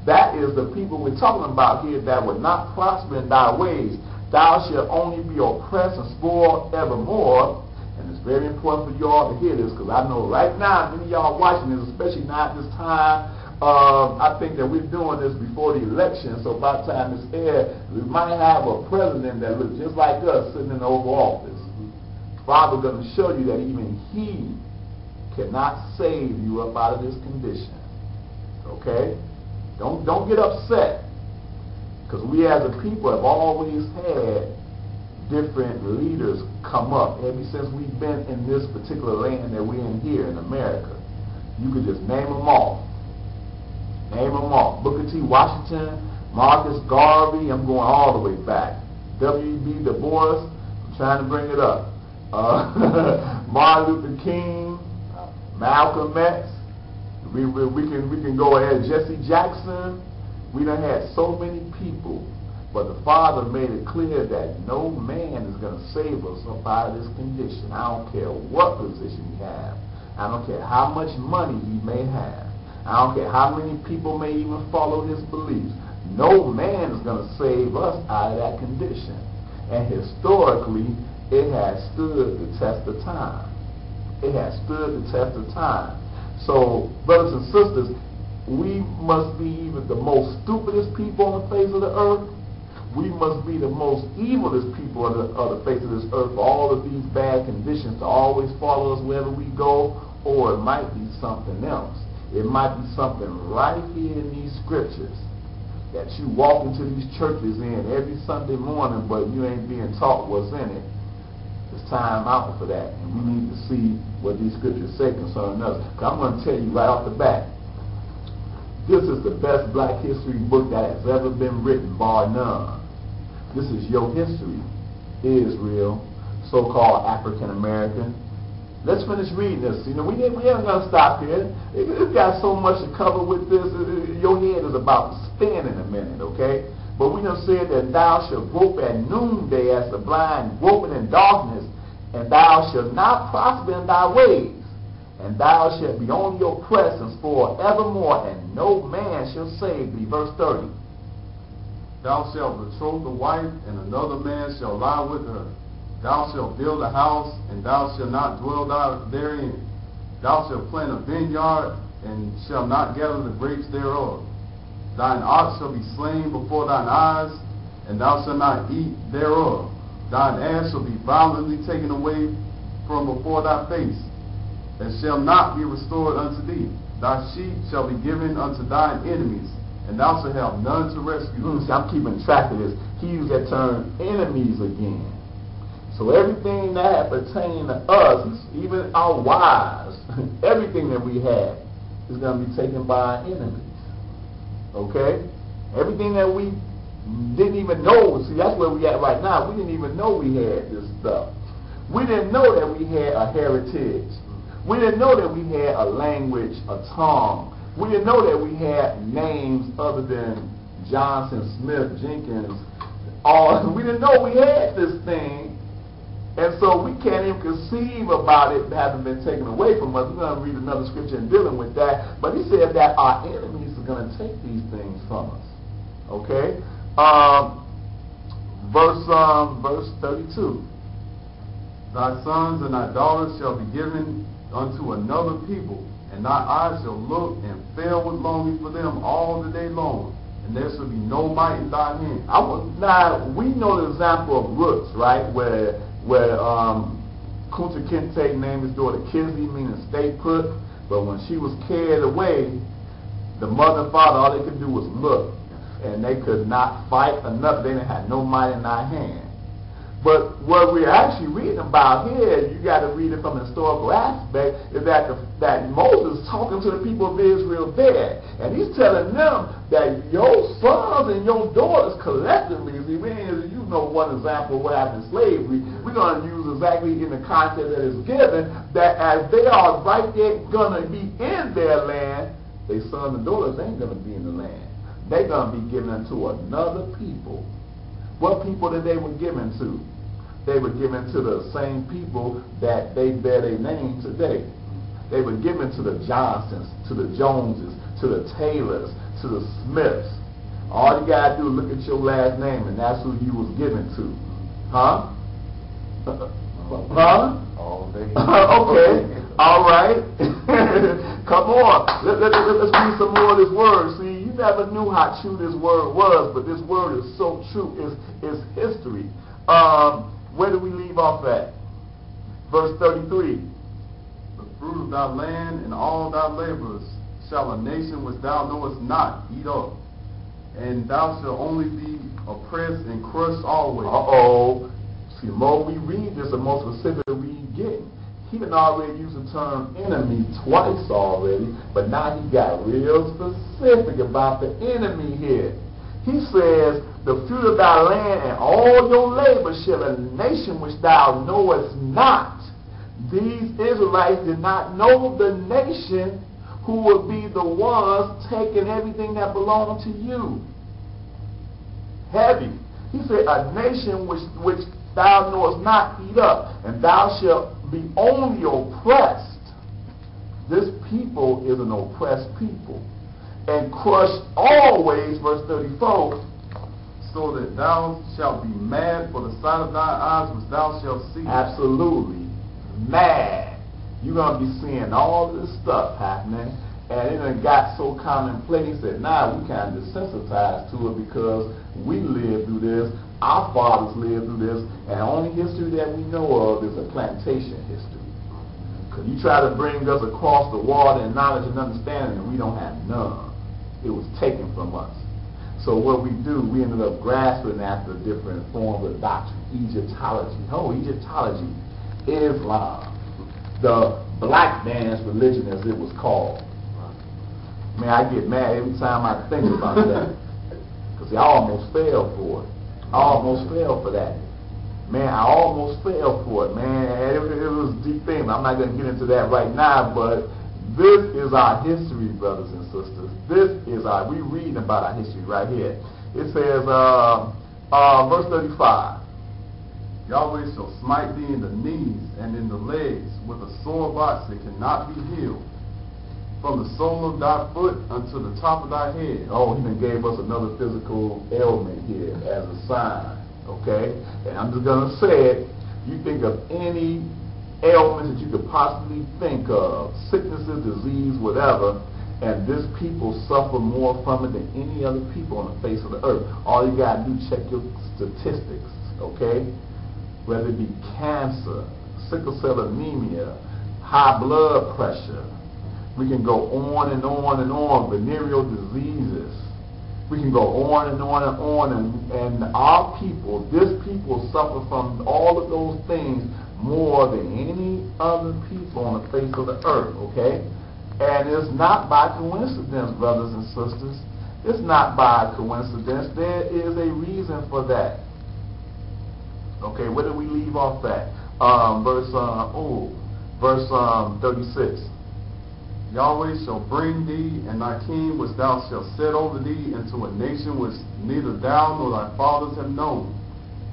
That is the people we're talking about here that would not prosper in thy ways. Thou shalt only be oppressed and spoiled evermore. And it's very important for you all to hear this, because I know right now many of y'all watching this, especially now at this time. I think that we're doing this before the election, so by the time it's aired, we might have a president that looks just like us sitting in the Oval Office. Father's going to show you that even he cannot save you up out of this condition. Okay? Don't get upset, because we as a people have always had different leaders come up ever since we've been in this particular land that we're in here in America. You could just name them off. Name them off. Booker T. Washington, Marcus Garvey, I'm going all the way back. W.E.B. Du Bois, I'm trying to bring it up. Martin Luther King, Malcolm X. We can go ahead. Jesse Jackson. We done had so many people. But the Father made it clear that no man is going to save us up out of this condition. I don't care what position you have. I don't care how much money he may have. I don't care how many people may even follow his beliefs. No man is going to save us out of that condition. And historically, it has stood the test of time. It has stood the test of time. So, brothers and sisters, we must be even the most stupidest people on the face of the earth. We must be the most evilest people on the face of this earth for all of these bad conditions to always follow us wherever we go, or it might be something else. It might be something right here in these scriptures that you walk into these churches in every Sunday morning, but you ain't being taught what's in it. It's time out for that, and we need to see what these scriptures say concerning us. Because I'm going to tell you right off the bat, this is the best black history book that has ever been written, bar none. This is your history, Israel, so-called African American. Let's finish reading this. You know, we ain't going to stop here. It's got so much to cover with this. Your head is about to spin in a minute, okay? But we done said that thou shalt grope at noonday as the blind groping in darkness, and thou shalt not prosper in thy ways. and thou shalt be on your presence forevermore, and no man shall save thee. Verse 30. Thou shalt betroth a wife, and another man shall lie with her. Thou shalt build a house, and thou shalt not dwell therein. Thou shalt plant a vineyard, and shalt not gather the grapes thereof. Thine ox shall be slain before thine eyes, and thou shalt not eat thereof. Thine ass shall be violently taken away from before thy face, and shall not be restored unto thee. Thy sheep shall be given unto thine enemies, and thou shalt have none to rescue. See, I'm keeping track of this. He used that term enemies again. So everything that pertained to us, even our wives, everything that we had, is going to be taken by our enemies. Okay? Everything that we didn't even know. See, that's where we at right now. We didn't even know we had this stuff. We didn't know that we had a heritage. We didn't know that we had a language, a tongue. We didn't know that we had names other than Johnson, Smith, Jenkins. We didn't know we had this thing. And so we can't even conceive about it having been taken away from us. We're going to read another scripture in dealing with that. But he said that our enemies are going to take these things from us. Okay? Verse 32. Thy sons and thy daughters shall be given unto another people, and thy eyes shall look and fail with longing for them all the day long, and there shall be no might in thy hand. Now, we know the example of Roots, right, where Kunta Kinte named his daughter Kizzy, meaning stay put, but when she was carried away, the mother and father, all they could do was look, and they could not fight enough. They didn't have no might in their hand. But what we're actually reading about here, you got to read it from a historical aspect, is that Moses is talking to the people of Israel there. And he's telling them that your sons and your daughters collectively, you know one example of what happened in slavery, we're going to use exactly in the context that is given, that as they are right there going to be in their land, their sons and daughters ain't going to be in the land. They're going to be given to another people. What people that they were given to? They were given to the same people that they bear their name today. They were given to the Johnsons, to the Joneses, to the Taylors, to the Smiths. All you got to do is look at your last name, and that's who you was given to. Huh? Huh? All day. Okay. All right. Come on. Let's read some more of this word. See, you never knew how true this word was, but this word is so true. It's history. Where do we leave off at? Verse 33. The fruit of thy land and all thy labors shall a nation which thou knowest not eat up, and thou shalt only be oppressed and crushed always. See, the more we read this, the more specific we get. He done already used the term enemy twice already, but now he got real specific about the enemy here. He says, the fruit of thy land and all your labor shall a nation which thou knowest not. These Israelites did not know the nation who would be the ones taking everything that belonged to you. Heavy. He said, a nation which thou knowest not eat up, and thou shalt be only oppressed. This people is an oppressed people. And crushed always, verse 34, so that thou shalt be mad for the sight of thy eyes which thou shalt see. Absolutely. Mad. You're going to be seeing all this stuff happening, and it done got so commonplace that now we kind of desensitized to it because we lived through this, our fathers lived through this, and the only history that we know of is a plantation history. Because you try to bring us across the water in knowledge and understanding, and we don't have none. It was taken from us. So what we do, we ended up grasping after different forms of doctrine. Egyptology. Egyptology. Islam. The black man's religion, as it was called. Man, I get mad every time I think about that. Because I almost fell for it. I almost fell for that. Man, I almost fell for it, man. It was a deep thing. I'm not going to get into that right now, but this is our history, brothers and sisters. We're reading about our history right here. It says, verse 35, Yahweh shall smite thee in the knees and in the legs with a sore box that cannot be healed, from the sole of thy foot unto the top of thy head. Oh, he even gave us another physical ailment here as a sign, okay? And I'm just going to say it. You think of any ailments that you could possibly think of, sicknesses, disease, whatever, and this people suffer more from it than any other people on the face of the earth. All you got to do is check your statistics, okay? Whether it be cancer, sickle cell anemia, high blood pressure. We can go on and on and on, venereal diseases. We can go on and on and on, and our people, this people suffer from all of those things more than any other people on the face of the earth, okay? And it's not by coincidence, brothers and sisters. It's not by coincidence. There is a reason for that. Okay, where did we leave off at? Verse 36. Yahweh shall bring thee and thy king which thou shalt set over thee into a nation which neither thou nor thy fathers have known.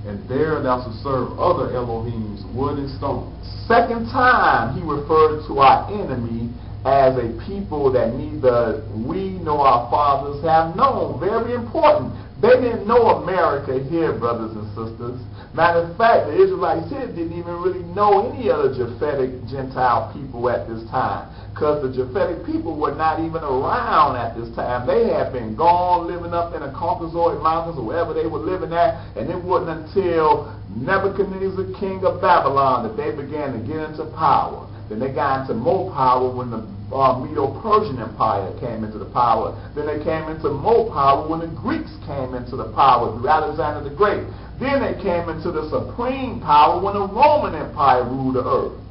And there thou shalt serve other Elohims, wood and stone. Second time he referred to our enemy as a people that neither we nor our fathers have known. Very important. They didn't know America here, brothers and sisters. Matter of fact, the Israelites here didn't even really know any other Japhetic Gentile people at this time, because the Japhetic people were not even around at this time. They had been gone, living up in the Caucasoid Mountains or wherever they were living at, and it wasn't until Nebuchadnezzar, king of Babylon, that they began to get into power. Then they got into more power when the Medo-Persian Empire came into the power. Then they came into more power when the Greeks came into the power through Alexander the Great. Then they came into the supreme power when the Roman Empire ruled the earth.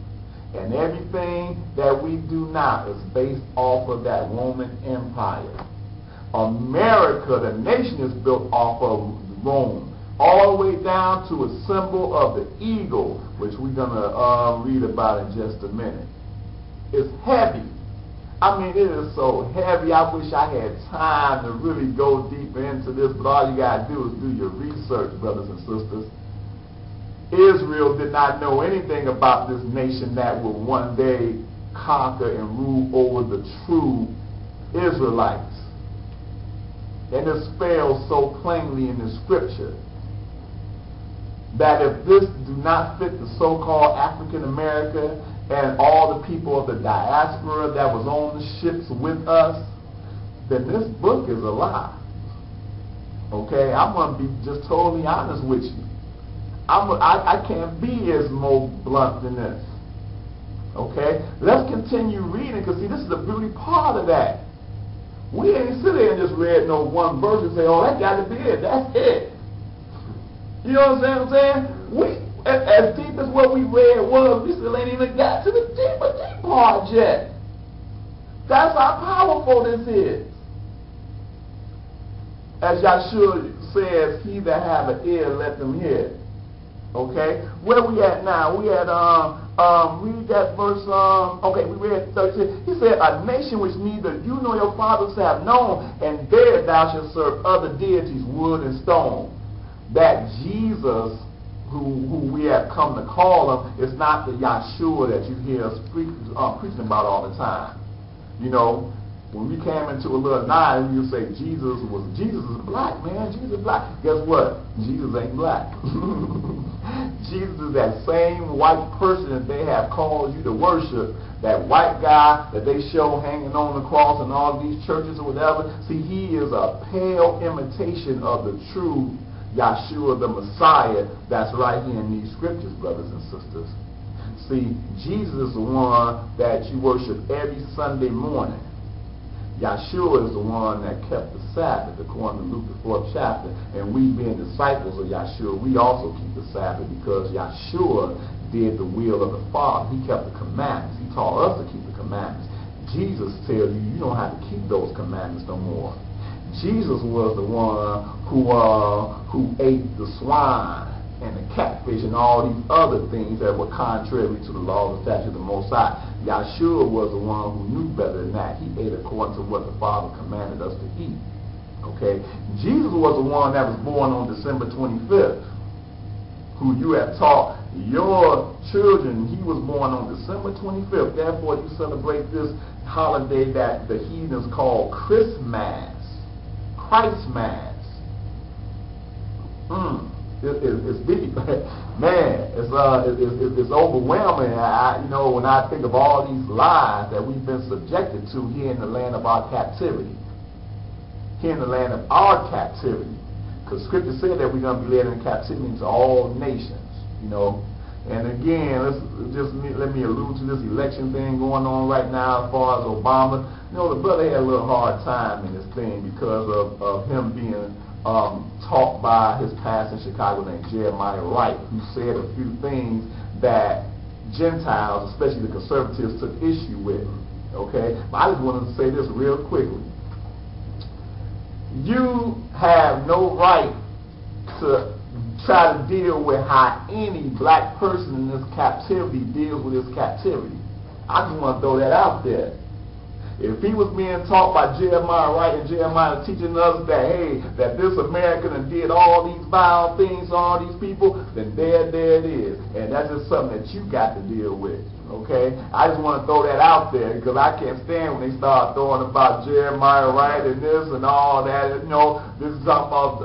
And everything that we do now is based off of that Roman Empire. America, the nation, is built off of Rome, all the way down to a symbol of the eagle, which we're going to read about in just a minute. It's heavy. I mean, it is so heavy. I wish I had time to really go deeper into this, but all you got to do is do your research, brothers and sisters. Israel did not know anything about this nation that will one day conquer and rule over the true Israelites. And it spells so plainly in the scripture that if this do not fit the so-called African America and all the people of the diaspora that was on the ships with us, then this book is a lie. Okay, I'm going to be just totally honest with you. I can't be as more blunt than this. Okay, let's continue reading, because see, this is the beauty part of that. We ain't sit there and just read no one verse and say, oh, that got to be it. That's it. You know what I'm saying? As deep as what we read was, we still ain't even got to the deep part yet. That's how powerful this is. As Yahshua says, he that have an ear, let them hear. Okay? Where we at now? We at, read that verse, okay, we read 36. He said, a nation which neither you nor your fathers have known, and there thou shalt serve other deities, wood and stone. That Jesus, who we have come to call him, is not the Yahshua that you hear us preaching about all the time. You know, when we came into a little nine, you say Jesus is black, man. Jesus is black. Guess what? Jesus ain't black. Jesus is that same white person that they have called you to worship. That white guy that they show hanging on the cross in all these churches or whatever. See, he is a pale imitation of the true Yahshua, the Messiah, that's right here in these scriptures, brothers and sisters. See, Jesus is the one that you worship every Sunday morning. Yahshua is the one that kept the Sabbath, according to Luke the 4th chapter. And we, being disciples of Yahshua, we also keep the Sabbath, because Yahshua did the will of the Father. He kept the commandments. He taught us to keep the commandments. Jesus tells you, you don't have to keep those commandments no more. Jesus was the one who ate the swine and the catfish and all these other things that were contrary to the law and statutes of the Most High. Yahshua was the one who knew better than that. He ate according to what the Father commanded us to eat. Okay? Jesus was the one that was born on December 25th. who you have taught your children. He was born on December 25th. Therefore, you celebrate this holiday that the heathens call Christmas. Christmas. It's deep. Man, it's overwhelming. When I think of all these lies that we've been subjected to here in the land of our captivity. Here in the land of our captivity. Because Scripture said that we're going to be led into captivity to all nations, And again, let me allude to this election thing going on right now as far as Obama. The brother had a little hard time in this thing because of him being taught by his pastor in Chicago named Jeremiah Wright, who said a few things that Gentiles, especially the conservatives, took issue with. Okay? But I just wanted to say this real quickly. You have no right to try to deal with how any black person in this captivity deals with his captivity. I just want to throw that out there. If he was being taught by Jeremiah Wright and Jeremiah teaching us that, hey, that this American and did all these vile things to all these people, then there it is. And that's just something that you got to deal with. Okay? I just want to throw that out there because I can't stand when they start throwing about Jeremiah Wright and this and all that. This is something about,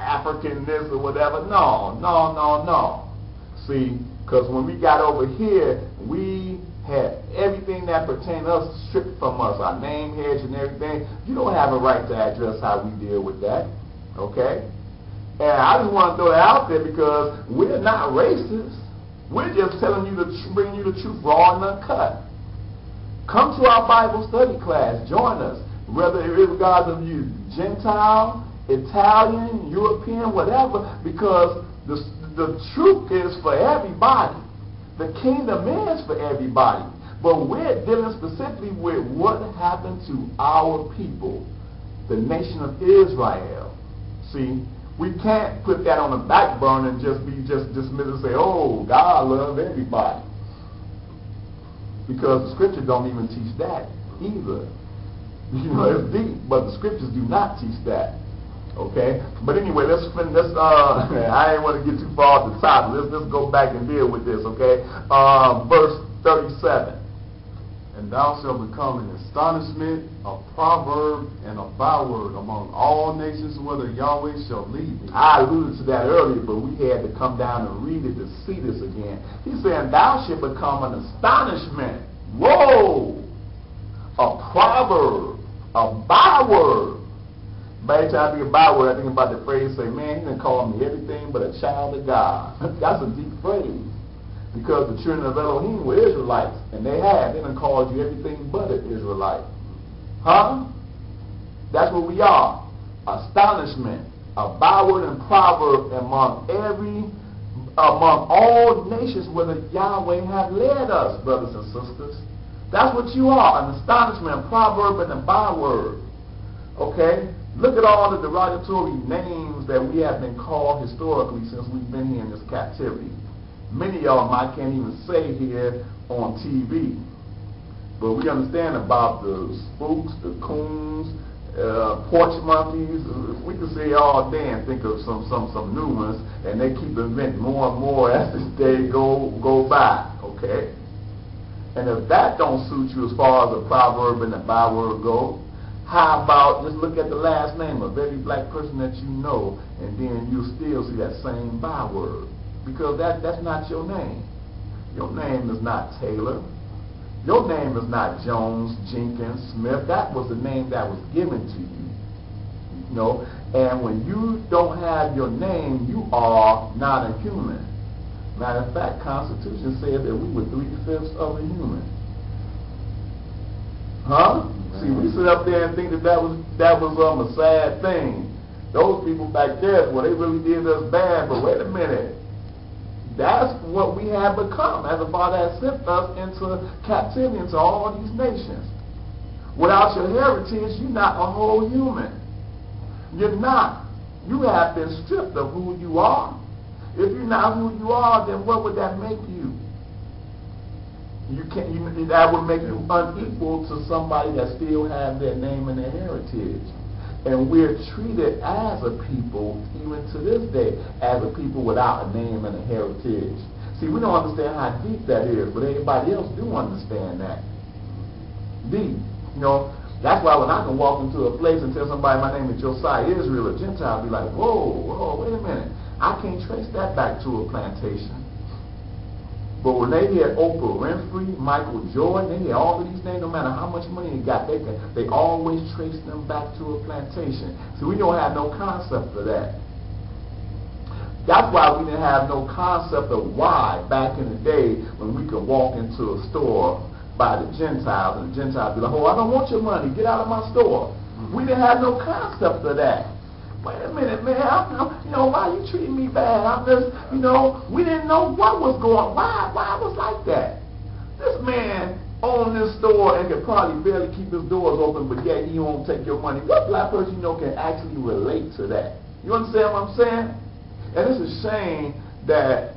African this or whatever. No. See, because when we got over here, we had everything that pertained to us stripped from us, our name, hedge, and everything. You don't have a right to address how we deal with that. Okay? And I just want to throw that out there because we're not racist. We're just telling you bringing you the truth raw and uncut. Come to our Bible study class. Join us. Whether it regards of you Gentile, Italian, European, whatever, because the truth is for everybody. The kingdom is for everybody. But we're dealing specifically with what happened to our people, the nation of Israel. See, we can't put that on the back burner and just dismiss and say, oh, God loves everybody. Because the scriptures don't even teach that either. It's deep, but the scriptures do not teach that. Okay? But anyway, let's I ain't want to get too far off the top. Let's go back and deal with this, okay? Verse 37. And thou shalt become an astonishment, a proverb, and a byword among all nations, whether Yahweh shall lead thee. I alluded to that earlier, but we had to come down and read it to see this again. He's saying, thou shalt become an astonishment. Whoa! A proverb, a byword. By the time I think of byword, I think about the phrase, say, man, he done called me everything but a child of God. That's a deep phrase. Because the children of Elohim were Israelites, and they done called you everything but an Israelite. Huh? That's what we are. Astonishment, a byword and proverb among all nations where the Yahweh have led us, brothers and sisters. That's what you are, an astonishment, a proverb, and a byword. Okay? Look at all the derogatory names that we have been called historically since we've been here in this captivity. Many of them I can't even say here on TV. But we understand about the spooks, the coons, porch monkeys. We can say all day and think of some new ones, and they keep inventing more and more as the day go by. Okay? And if that don't suit you as far as the proverb and the byword go, how about just look at the last name of every black person that you know, and then you'll still see that same byword. Because that's not your name. Your name is not Taylor. Your name is not Jones, Jenkins, Smith. That was the name that was given to you. You know? And when you don't have your name, you are not a human. Matter of fact, Constitution said that we were 3/5 of a human. Huh? See, we sit up there and think that was a sad thing. Those people back there, well, they really did us bad, but wait a minute. That's what we have become as the Father has sent us into captivity, into all these nations. Without your heritage, you're not a whole human. You're not. You have been stripped of who you are. If you're not who you are, then what would that make you? That would make you unequal to somebody that still has their name and their heritage. And we're treated as a people, even to this day, as a people without a name and a heritage. See, we don't understand how deep that is, but everybody else do understand that. Deep. You know, that's why when I can walk into a place and tell somebody my name is Josiah Israel, a Gentile, be like, whoa, wait a minute. I can't trace that back to a plantation. But when they hear Oprah Winfrey, Michael Jordan, they hear all of these names, no matter how much money they got, they always trace them back to a plantation. So we don't have no concept of that. That's why we didn't have no concept of why back in the day when we could walk into a store by the Gentiles, and the Gentiles be like, oh, I don't want your money, get out of my store. We didn't have no concept of that. Wait a minute, man, why are you treating me bad? I'm just, we didn't know what was going on. Why it was like that? This man owned this store and could probably barely keep his doors open, but yet he won't take your money. What black person can actually relate to that? You understand what I'm saying? And it's a shame that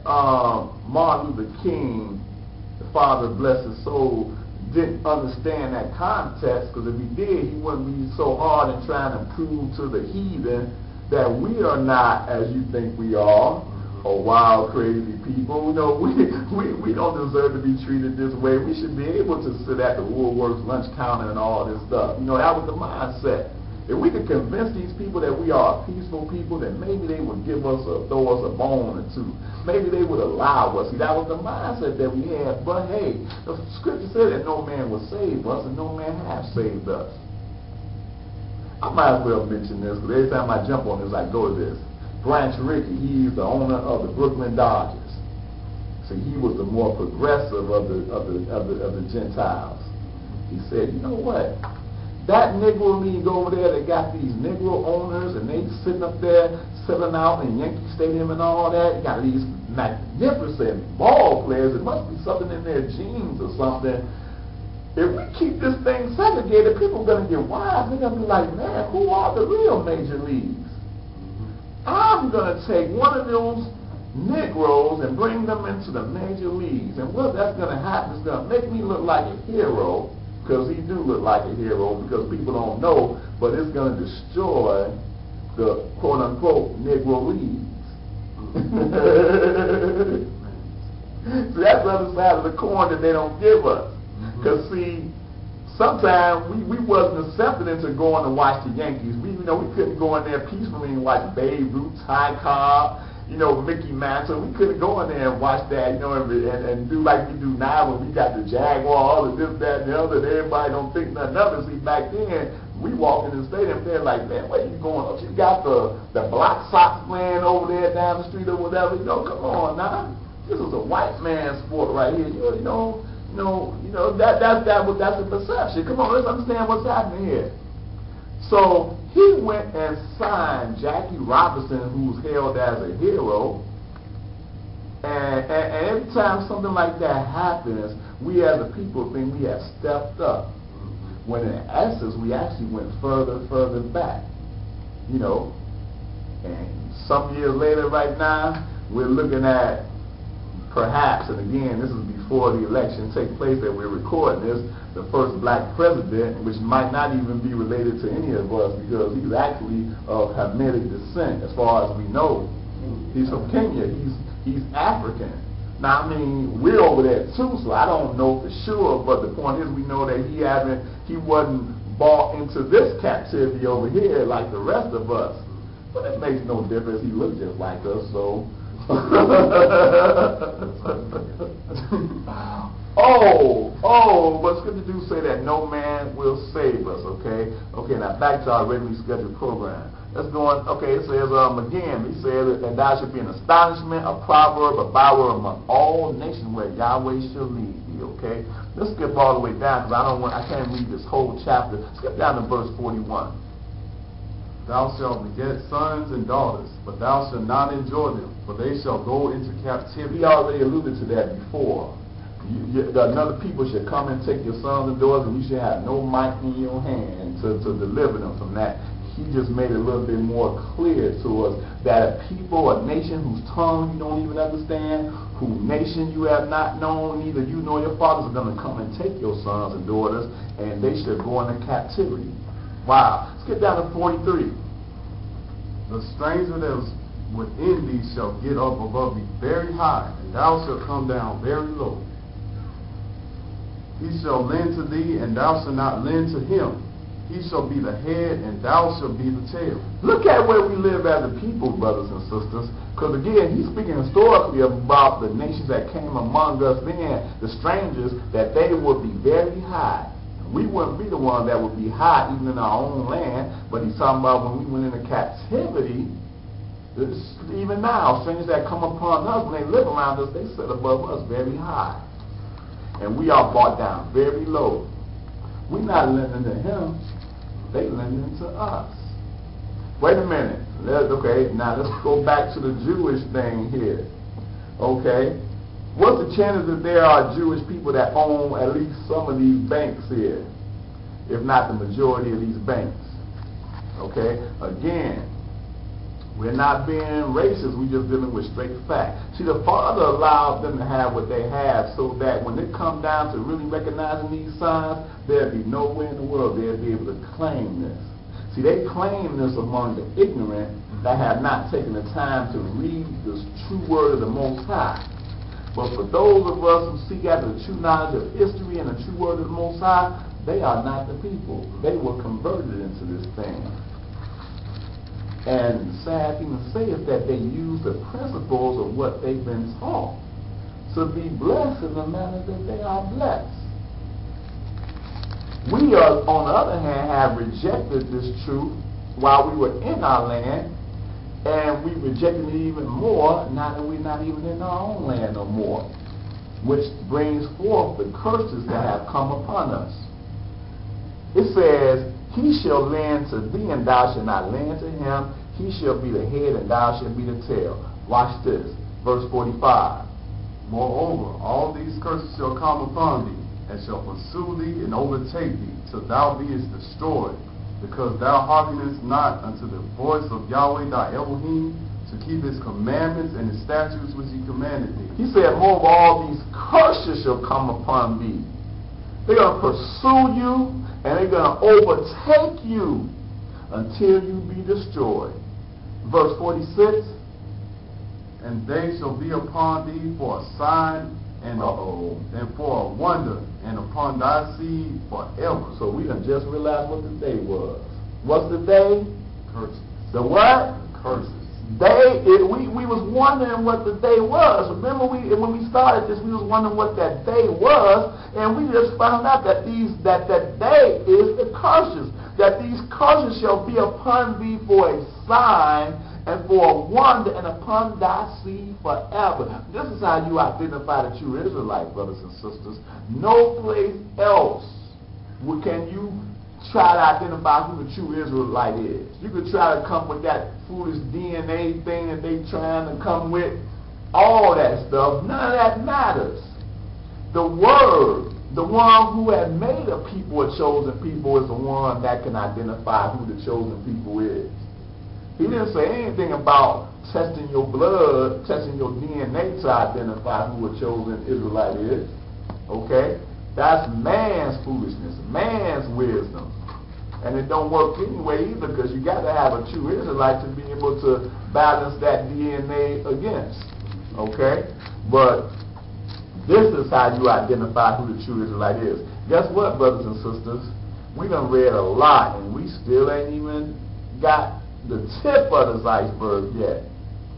Martin Luther King, the Father bless his soul, didn't understand that context, because if he did, he wouldn't be so hard in trying to prove to the heathen that we are not as you think we are, or wild, crazy people. We don't deserve to be treated this way. We should be able to sit at the Woolworths lunch counter and all this stuff. That was the mindset. If we could convince these people that we are peaceful people, then maybe they would throw us a bone or two. Maybe they would allow us. See, that was the mindset that we had. But hey, the scripture said that no man will save us, and no man has saved us. I might as well mention this, because every time I jump on this, I go to this. Branch Rickey, he's the owner of the Brooklyn Dodgers. See, he was the more progressive of the Gentiles. He said, you know what? That Negro League over there, they got these Negro owners, and they sitting up there selling out in Yankee Stadium and all that. You got these magnificent ball players. It must be something in their genes or something. If we keep this thing segregated, people are going to get wise. They're going to be like, man, who are the real major leagues? I'm going to take one of those Negroes and bring them into the major leagues. And what that's going to happen is going to make me look like a hero, because he do look like a hero, because people don't know, but it's going to destroy the quote-unquote Negro leagues. So that's the other side of the coin that they don't give us. Because see, sometimes we wasn't accepted into going to watch the Yankees. We couldn't go in there peacefully and watch Babe Ruth, Ty Cobb, Mickey Mantle. We couldn't go in there and watch that, and do like we do now when we got the Jaguars and this, that, and the other. And everybody don't think nothing of it. See, back then, we walk in the stadium, they're like, man, where you going? You got the Black Sox playing over there down the street or whatever. Come on now. This is a white man's sport right here. That's a perception. Come on, let's understand what's happening here. So he went and signed Jackie Robinson, who's hailed as a hero. And every time something like that happens, we as a people think we have stepped up. When in essence, we actually went further back. And some years later right now, we're looking at perhaps, and again, this is before the election take place that we're recording this, the first black president, which might not even be related to any of us, because he's actually of Hamitic descent, as far as we know. He's from Kenya. He's African. Now, we're over there too, so I don't know for sure, but the point is we know that he wasn't bought into this captivity over here like the rest of us. But it makes no difference. He looks just like us, so... but scripture do say that no man will save us, okay? Okay, now back to our regularly scheduled program. Let's go on. Okay, it says, again, he says that thou should be an astonishment, a proverb, a byword among all nations where Yahweh shall lead thee, okay? Let's skip all the way down, because I can't read this whole chapter. Skip down to verse 41. Thou shalt beget sons and daughters, but thou shalt not enjoy them, for they shall go into captivity. We already alluded to that before. Another people should come and take your sons and daughters, and you should have no might in your hand to deliver them from that. He just made it a little bit more clear to us that a people, a nation whose tongue you don't even understand, whose nation you have not known, neither you nor your fathers, are going to come and take your sons and daughters, and they should go into captivity. Wow. Let's get down to 43. The stranger that was within thee shall get up above thee very high, and thou shalt come down very low. He shall lend to thee, and thou shalt not lend to him. He shall be the head, and thou shalt be the tail. Look at where we live as a people, brothers and sisters. Because again, he's speaking historically about the nations that came among us then, the strangers, that they would be very high. We wouldn't be the ones that would be high even in our own land, but he's talking about when we went into captivity. Even now, strangers that come upon us, when they live around us, they sit above us very high. And we are brought down very low. We're not lending to him. They lending to us. Wait a minute. Okay, now let's go back to the Jewish thing here. Okay. What's the chances that there are Jewish people that own at least some of these banks here, if not the majority of these banks? Okay. Again, we're not being racist. We're just dealing with straight fact. See, the Father allowed them to have what they have so that when it comes down to really recognizing these signs, there'll be nowhere in the world they'll be able to claim this. See, they claim this among the ignorant that have not taken the time to read the true word of the Most High. But for those of us who seek after the true knowledge of history and the true word of the Most High, they are not the people. They were converted into this thing. And the sad thing to say is that they use the principles of what they've been taught to be blessed in the manner that they are blessed. We are, on the other hand, have rejected this truth while we were in our land, and we rejected it even more now that we're not even in our own land no more, which brings forth the curses that have come upon us. It says, he shall lend to thee, and thou shalt not lend to him. He shall be the head, and thou shalt be the tail. Watch this. Verse 45. Moreover, all these curses shall come upon thee, and shall pursue thee and overtake thee, till thou beest destroyed, because thou hearkenest not unto the voice of Yahweh thy Elohim, to keep his commandments and his statutes which he commanded thee. He said, moreover, all these curses shall come upon thee. They're going to pursue you, and they're going to overtake you until you be destroyed. Verse 46. And they shall be upon thee for a sign and for a wonder, and upon thy seed forever. So we done just realized what the day was. What's the day? Curses. The what? Curses. We was wondering what the day was. Remember, when we started this, we was wondering what that day was, and we just found out that that day is the curses. That these curses shall be upon thee for a sign and for a wonder, and upon thy seed forever. This is how you identify the true Israelite, brothers and sisters. No place else can you try to identify who the true Israelite is. You could try to come with that foolish DNA thing that they trying to come with, all that stuff. None of that matters. The Word, the one who had made a people a chosen people, is the one that can identify who the chosen people is. He didn't say anything about testing your blood, testing your DNA to identify who a chosen Israelite is. Okay? That's man's foolishness, man's wisdom. And it don't work anyway either, because you got to have a true Israelite to be able to balance that DNA against. Okay? But this is how you identify who the true Israelite is. Guess what, brothers and sisters? We done read a lot, and we still ain't even got the tip of the iceberg yet.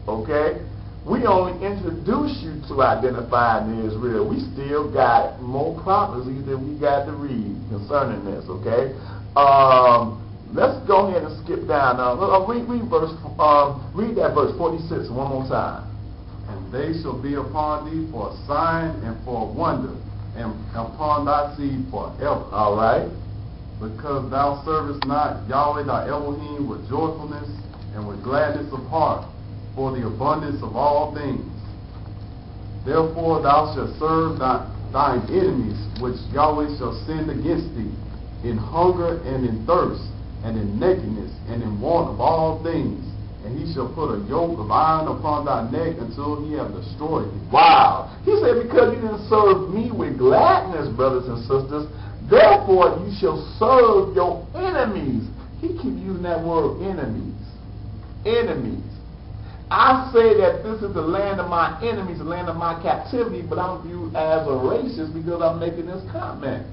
Okay? We only introduce you to identifying Israel. We still got more prophecies that we got to read concerning this. Okay? Let's go ahead and skip down. Read that verse 46 one more time. And they shall be upon thee for a sign and for a wonder, and upon thy seed forever. All right. Because thou servest not Yahweh thy Elohim with joyfulness and with gladness of heart, for the abundance of all things. Therefore thou shalt serve thine enemies, which Yahweh shall send against thee, in hunger and in thirst, and in nakedness, and in want of all things. And he shall put a yoke of iron upon thy neck until he have destroyed thee. Wow. He said, because you didn't serve me with gladness, brothers and sisters, therefore you shall serve your enemies. keep using that word enemies. Enemies. I say that this is the land of my enemies, the land of my captivity, but I'm viewed as a racist because I'm making this comment.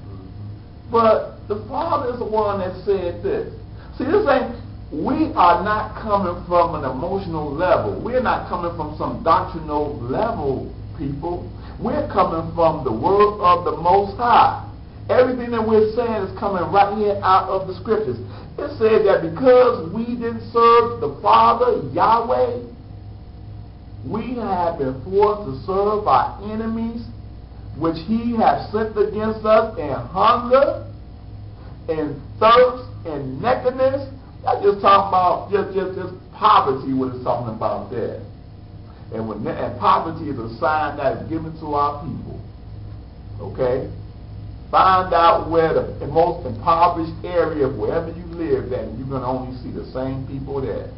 But the Father is the one that said this. See, this ain't, we are not coming from an emotional level. We're not coming from some doctrinal level, people. We're coming from the word of the Most High. Everything that we're saying is coming right here out of the scriptures. It says that because we didn't serve the Father, Yahweh, we have been forced to serve our enemies, which he has sent against us in hunger, in thirst, in nakedness. I'm just talking about just poverty, what it's talking about there. And poverty is a sign that is given to our people. Okay? Find out where the most impoverished area of wherever you live at, and you're going to only see the same people there.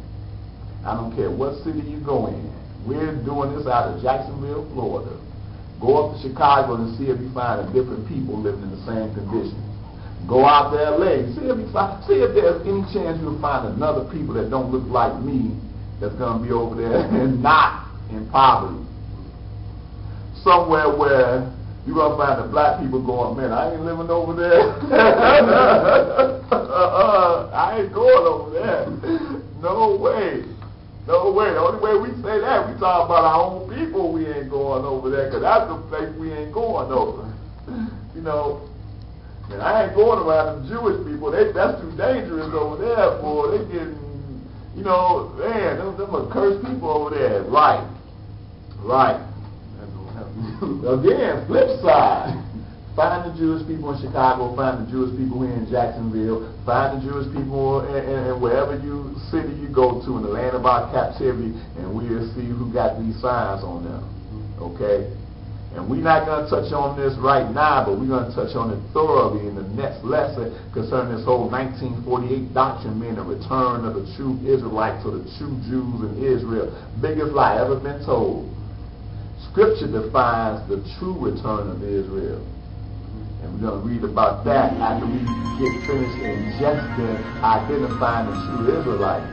I don't care what city you go in. We're doing this out of Jacksonville, Florida. Go up to Chicago and see if you find different people living in the same conditions. Go out to LA, see if there's any chance you'll find another people that don't look like me that's going to be over there and not in poverty. Somewhere where you're going to find the black people going, man, I ain't living over there. I ain't going over there. No way. No way. The only way we say that, we talk about our own people, we ain't going over there, because that's the place we ain't going over. You know, and I ain't going around the Jewish people. That's too dangerous over there, boy. They getting, you know, man, them are cursed people over there. Right. Right. Again, flip side. Find the Jewish people in Chicago, find the Jewish people here in Jacksonville, find the Jewish people in wherever city you go to in the land of our captivity, and we'll see who got these signs on them. Okay? And we're not going to touch on this right now, but we're going to touch on it thoroughly in the next lesson concerning this whole 1948 doctrine being the return of the true Israelites or the true Jews in Israel. Biggest lie ever been told. Scripture defines the true return of Israel. And we're going to read about that after we get finished ingesting, identifying the true Israelite.